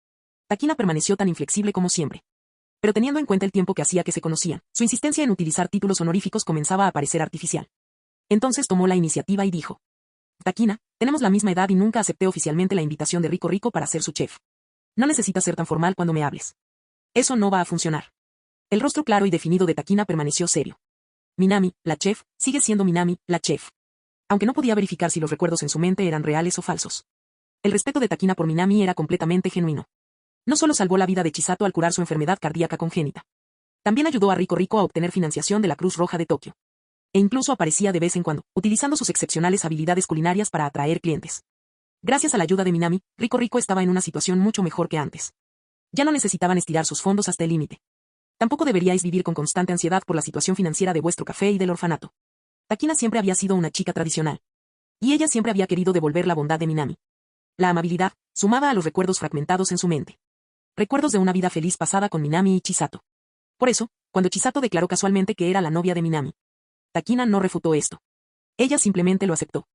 Takina permaneció tan inflexible como siempre. Pero teniendo en cuenta el tiempo que hacía que se conocían, su insistencia en utilizar títulos honoríficos comenzaba a parecer artificial. Entonces tomó la iniciativa y dijo: Takina, tenemos la misma edad y nunca acepté oficialmente la invitación de Rico Rico para ser su chef. No necesitas ser tan formal cuando me hables. Eso no va a funcionar. El rostro claro y definido de Takina permaneció serio. Minami, la chef, sigue siendo Minami, la chef. Aunque no podía verificar si los recuerdos en su mente eran reales o falsos. El respeto de Takina por Minami era completamente genuino. No solo salvó la vida de Chisato al curar su enfermedad cardíaca congénita. También ayudó a Rico Rico a obtener financiación de la Cruz Roja de Tokio. E incluso aparecía de vez en cuando, utilizando sus excepcionales habilidades culinarias para atraer clientes. Gracias a la ayuda de Minami, Rico Rico estaba en una situación mucho mejor que antes. Ya no necesitaban estirar sus fondos hasta el límite. Tampoco deberíais vivir con constante ansiedad por la situación financiera de vuestro café y del orfanato. Takina siempre había sido una chica tradicional. Y ella siempre había querido devolver la bondad de Minami. La amabilidad, sumada a los recuerdos fragmentados en su mente. Recuerdos de una vida feliz pasada con Minami y Chisato. Por eso, cuando Chisato declaró casualmente que era la novia de Minami, Takina no refutó esto. Ella simplemente lo aceptó.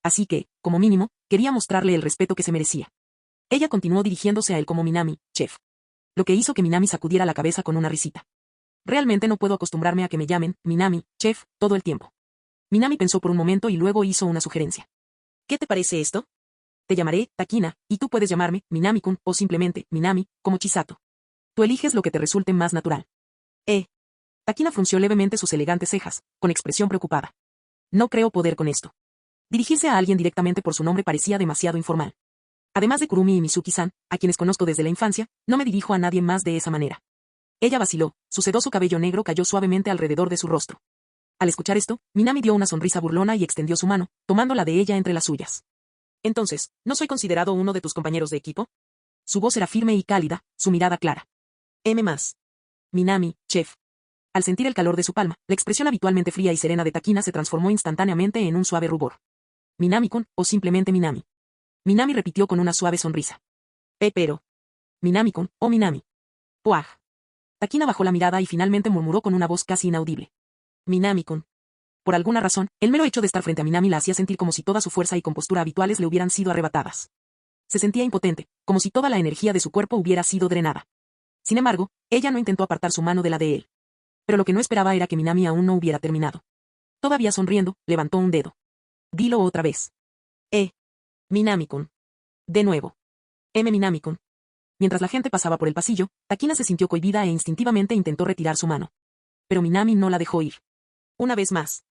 Así que, como mínimo, quería mostrarle el respeto que se merecía. Ella continuó dirigiéndose a él como Minami, chef. Lo que hizo que Minami sacudiera la cabeza con una risita. Realmente no puedo acostumbrarme a que me llamen Minami, chef, todo el tiempo. Minami pensó por un momento y luego hizo una sugerencia. ¿Qué te parece esto? Te llamaré Takina, y tú puedes llamarme Minami-kun o simplemente Minami, como Chisato. Tú eliges lo que te resulte más natural. Takina frunció levemente sus elegantes cejas, con expresión preocupada. No creo poder con esto. Dirigirse a alguien directamente por su nombre parecía demasiado informal. Además de Kurumi y Mizuki-san, a quienes conozco desde la infancia, no me dirijo a nadie más de esa manera. Ella vaciló, su sedoso cabello negro cayó suavemente alrededor de su rostro. Al escuchar esto, Minami dio una sonrisa burlona y extendió su mano, tomándola de ella entre las suyas. Entonces, ¿no soy considerado uno de tus compañeros de equipo? Su voz era firme y cálida, su mirada clara. M. Minami, chef. Al sentir el calor de su palma, la expresión habitualmente fría y serena de Takina se transformó instantáneamente en un suave rubor. Minami-kun, o simplemente Minami. Minami repitió con una suave sonrisa. Pero. Minami-kun, o Minami. Puaj. Takina bajó la mirada y finalmente murmuró con una voz casi inaudible. Minami-kun. Por alguna razón, el mero hecho de estar frente a Minami la hacía sentir como si toda su fuerza y compostura habituales le hubieran sido arrebatadas. Se sentía impotente, como si toda la energía de su cuerpo hubiera sido drenada. Sin embargo, ella no intentó apartar su mano de la de él. Pero lo que no esperaba era que Minami aún no hubiera terminado. Todavía sonriendo, levantó un dedo. Dilo otra vez. Minami-kun. De nuevo. Minami-kun. Mientras la gente pasaba por el pasillo, Takina se sintió cohibida e instintivamente intentó retirar su mano. Pero Minami no la dejó ir. Una vez más.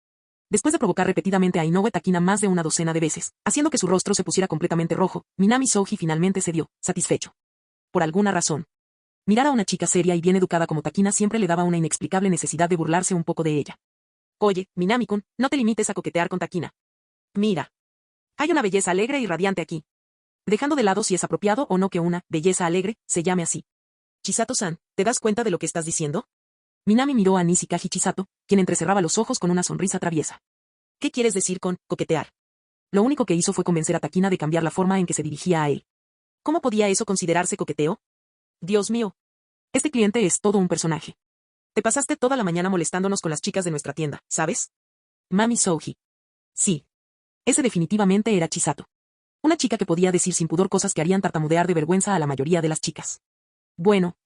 Después de provocar repetidamente a Inoue Takina más de una docena de veces, haciendo que su rostro se pusiera completamente rojo, Minami Souji finalmente cedió, satisfecho. Por alguna razón. Mirar a una chica seria y bien educada como Takina siempre le daba una inexplicable necesidad de burlarse un poco de ella. Oye, Minami-kun, no te limites a coquetear con Takina. Mira. Hay una belleza alegre y radiante aquí. Dejando de lado si es apropiado o no que una belleza alegre se llame así. Chisato-san, ¿te das cuenta de lo que estás diciendo? Minami miró a Nishikaji Chisato, quien entrecerraba los ojos con una sonrisa traviesa. ¿Qué quieres decir con coquetear? Lo único que hizo fue convencer a Takina de cambiar la forma en que se dirigía a él. ¿Cómo podía eso considerarse coqueteo? Dios mío. Este cliente es todo un personaje. Te pasaste toda la mañana molestándonos con las chicas de nuestra tienda, ¿sabes? Mami Souji. Sí. Ese definitivamente era Chisato. Una chica que podía decir sin pudor cosas que harían tartamudear de vergüenza a la mayoría de las chicas. Bueno.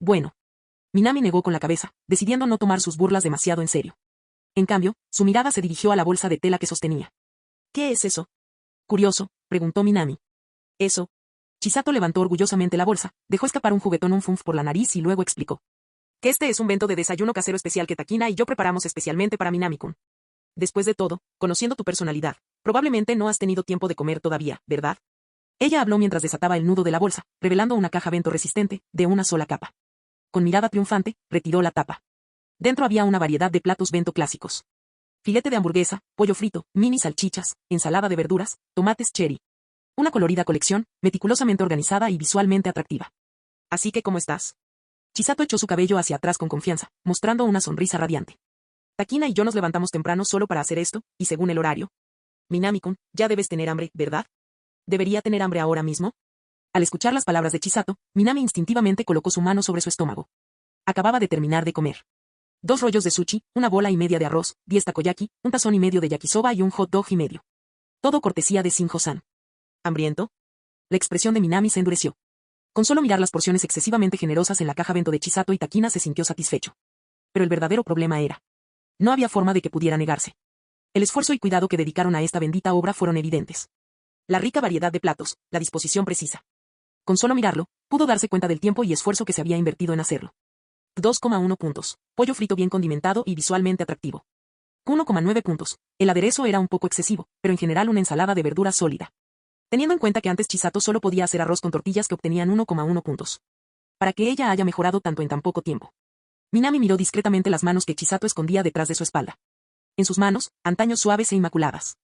Minami negó con la cabeza, decidiendo no tomar sus burlas demasiado en serio. En cambio, su mirada se dirigió a la bolsa de tela que sostenía. ¿Qué es eso? Curioso, preguntó Minami. Eso. Chisato levantó orgullosamente la bolsa, dejó escapar un juguetón funf por la nariz y luego explicó. Que este es un bento de desayuno casero especial que Takina y yo preparamos especialmente para Minami-kun. Después de todo, conociendo tu personalidad, probablemente no has tenido tiempo de comer todavía, ¿verdad? Ella habló mientras desataba el nudo de la bolsa, revelando una caja bento resistente, de una sola capa. Con mirada triunfante, retiró la tapa. Dentro había una variedad de platos bento clásicos. Filete de hamburguesa, pollo frito, mini salchichas, ensalada de verduras, tomates cherry. Una colorida colección, meticulosamente organizada y visualmente atractiva. Así que, ¿cómo estás? Chisato echó su cabello hacia atrás con confianza, mostrando una sonrisa radiante. Takina y yo nos levantamos temprano solo para hacer esto, y según el horario. Minami-kun, ya debes tener hambre, ¿verdad? ¿Debería tener hambre ahora mismo? Al escuchar las palabras de Chisato, Minami instintivamente colocó su mano sobre su estómago. Acababa de terminar de comer. 2 rollos de sushi, una bola y media de arroz, 10 takoyaki, un tazón y medio de yakisoba y un hot dog y medio. Todo cortesía de Shinjo-san. ¿Hambriento? La expresión de Minami se endureció. Con solo mirar las porciones excesivamente generosas en la caja bento de Chisato y Takina se sintió satisfecho. Pero el verdadero problema era. No había forma de que pudiera negarse. El esfuerzo y cuidado que dedicaron a esta bendita obra fueron evidentes. La rica variedad de platos, la disposición precisa. Con solo mirarlo, pudo darse cuenta del tiempo y esfuerzo que se había invertido en hacerlo. 2,1 puntos. Pollo frito bien condimentado y visualmente atractivo. 1,9 puntos. El aderezo era un poco excesivo, pero en general una ensalada de verdura sólida. Teniendo en cuenta que antes Chisato solo podía hacer arroz con tortillas que obtenían 1,1 puntos. Para que ella haya mejorado tanto en tan poco tiempo. Minami miró discretamente las manos que Chisato escondía detrás de su espalda. En sus manos, antaño suaves e inmaculadas.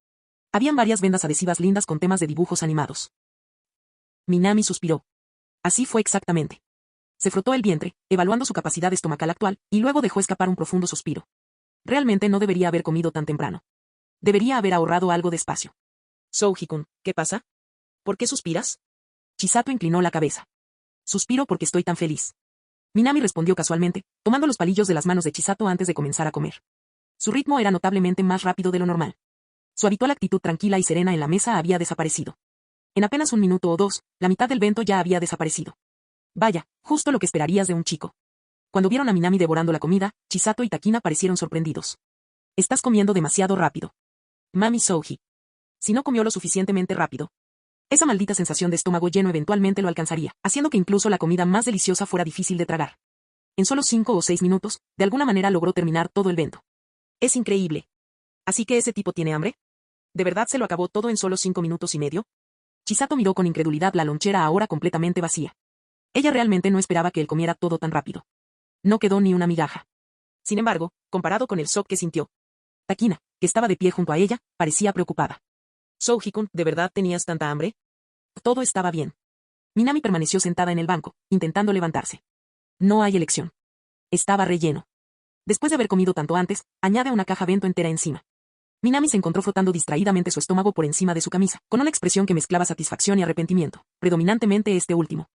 Habían varias vendas adhesivas lindas con temas de dibujos animados. Minami suspiró. Así fue exactamente. Se frotó el vientre, evaluando su capacidad estomacal actual, y luego dejó escapar un profundo suspiro. Realmente no debería haber comido tan temprano. Debería haber ahorrado algo de espacio. Souji-kun, ¿qué pasa? ¿Por qué suspiras? Chisato inclinó la cabeza. Suspiro porque estoy tan feliz. Minami respondió casualmente, tomando los palillos de las manos de Chisato antes de comenzar a comer. Su ritmo era notablemente más rápido de lo normal. Su habitual actitud tranquila y serena en la mesa había desaparecido. En apenas 1 minuto o 2, la mitad del bento ya había desaparecido. Vaya, justo lo que esperarías de un chico. Cuando vieron a Minami devorando la comida, Chisato y Takina parecieron sorprendidos. Estás comiendo demasiado rápido. Mami Souji. Si no comió lo suficientemente rápido. Esa maldita sensación de estómago lleno eventualmente lo alcanzaría, haciendo que incluso la comida más deliciosa fuera difícil de tragar. En solo 5 o 6 minutos, de alguna manera logró terminar todo el bento. Es increíble. ¿Así que ese tipo tiene hambre? ¿De verdad se lo acabó todo en solo 5 minutos y medio? Chisato miró con incredulidad la lonchera ahora completamente vacía. Ella realmente no esperaba que él comiera todo tan rápido. No quedó ni una migaja. Sin embargo, comparado con el shock que sintió, Takina, que estaba de pie junto a ella, parecía preocupada. Souji-kun, ¿de verdad tenías tanta hambre? Todo estaba bien. Minami permaneció sentada en el banco, intentando levantarse. No hay elección. Estaba relleno. Después de haber comido tanto antes, añade una caja bento entera encima. Minami se encontró frotando distraídamente su estómago por encima de su camisa, con una expresión que mezclaba satisfacción y arrepentimiento, predominantemente este último.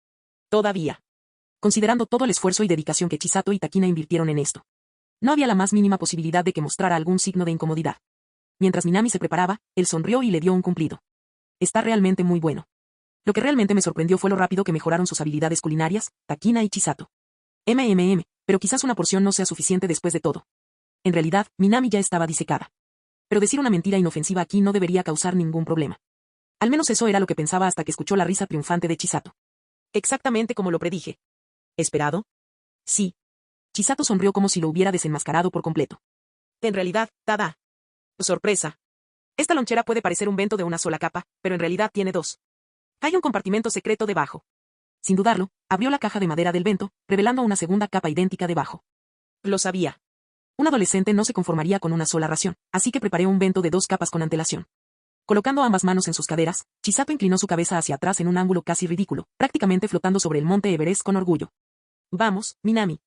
Todavía. Considerando todo el esfuerzo y dedicación que Chisato y Takina invirtieron en esto. No había la más mínima posibilidad de que mostrara algún signo de incomodidad. Mientras Minami se preparaba, él sonrió y le dio un cumplido. Está realmente muy bueno. Lo que realmente me sorprendió fue lo rápido que mejoraron sus habilidades culinarias, Takina y Chisato. Pero quizás una porción no sea suficiente después de todo. En realidad, Minami ya estaba disecada. Pero decir una mentira inofensiva aquí no debería causar ningún problema. Al menos eso era lo que pensaba hasta que escuchó la risa triunfante de Chisato. Exactamente como lo predije. ¿Esperado? Sí. Chisato sonrió como si lo hubiera desenmascarado por completo. En realidad, tada. Sorpresa. Esta lonchera puede parecer un bento de una sola capa, pero en realidad tiene 2. Hay un compartimento secreto debajo. Sin dudarlo, abrió la caja de madera del bento, revelando una segunda capa idéntica debajo. Lo sabía. Un adolescente no se conformaría con una sola ración, así que preparé un bento de 2 capas con antelación. Colocando ambas manos en sus caderas, Chisato inclinó su cabeza hacia atrás en un ángulo casi ridículo, prácticamente flotando sobre el monte Everest con orgullo. Vamos, Minami.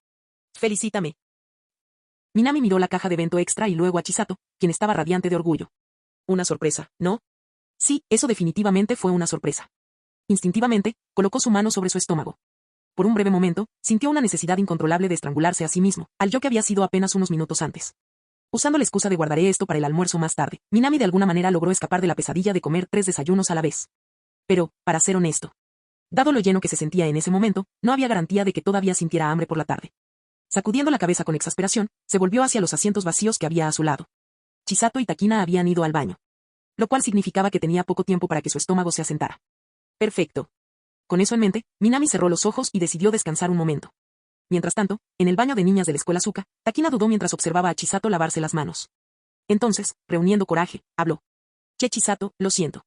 Felicítame. Minami miró la caja de bento extra y luego a Chisato, quien estaba radiante de orgullo. Una sorpresa, ¿no? Sí, eso definitivamente fue una sorpresa. Instintivamente, colocó su mano sobre su estómago. Por un breve momento, sintió una necesidad incontrolable de estrangularse a sí mismo, al yo que había sido apenas unos minutos antes. Usando la excusa de guardaré esto para el almuerzo más tarde, Minami de alguna manera logró escapar de la pesadilla de comer 3 desayunos a la vez. Pero, para ser honesto, dado lo lleno que se sentía en ese momento, no había garantía de que todavía sintiera hambre por la tarde. Sacudiendo la cabeza con exasperación, se volvió hacia los asientos vacíos que había a su lado. Chisato y Takina habían ido al baño. Lo cual significaba que tenía poco tiempo para que su estómago se asentara. Perfecto. Con eso en mente, Minami cerró los ojos y decidió descansar un momento. Mientras tanto, en el baño de niñas de la escuela Zuka, Takina dudó mientras observaba a Chisato lavarse las manos. Entonces, reuniendo coraje, habló. Che Chisato, lo siento.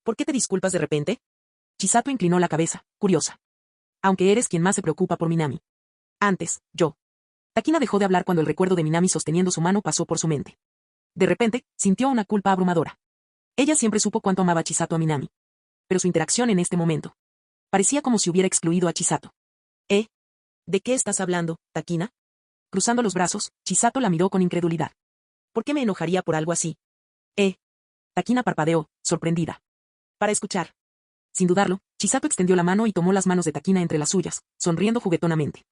¿Por qué te disculpas de repente? Chisato inclinó la cabeza, curiosa. Aunque eres quien más se preocupa por Minami. Antes, yo. Takina dejó de hablar cuando el recuerdo de Minami sosteniendo su mano pasó por su mente. De repente, sintió una culpa abrumadora. Ella siempre supo cuánto amaba a Chisato a Minami. Pero su interacción en este momento parecía como si hubiera excluido a Chisato. ¿De qué estás hablando, Takina? Cruzando los brazos, Chisato la miró con incredulidad. ¿Por qué me enojaría por algo así? Takina parpadeó, sorprendida. Para escuchar. Sin dudarlo, Chisato extendió la mano y tomó las manos de Takina entre las suyas, sonriendo juguetonamente.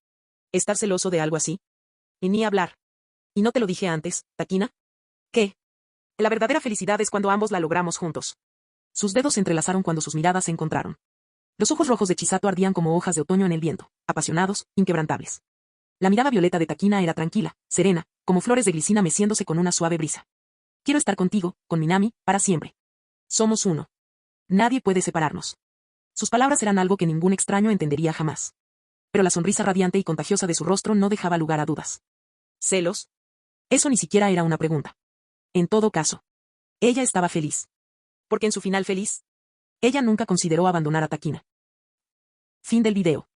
¿Estar celoso de algo así? Y ni hablar. ¿Y no te lo dije antes, Takina? ¿Qué? La verdadera felicidad es cuando ambos la logramos juntos. Sus dedos se entrelazaron cuando sus miradas se encontraron. Los ojos rojos de Chisato ardían como hojas de otoño en el viento, apasionados, inquebrantables. La mirada violeta de Takina era tranquila, serena, como flores de glicina meciéndose con una suave brisa. Quiero estar contigo, con Minami, para siempre. Somos uno. Nadie puede separarnos. Sus palabras eran algo que ningún extraño entendería jamás. Pero la sonrisa radiante y contagiosa de su rostro no dejaba lugar a dudas. ¿Celos? Eso ni siquiera era una pregunta. En todo caso, ella estaba feliz. Porque en su final feliz, ella nunca consideró abandonar a Takina. Fin del video.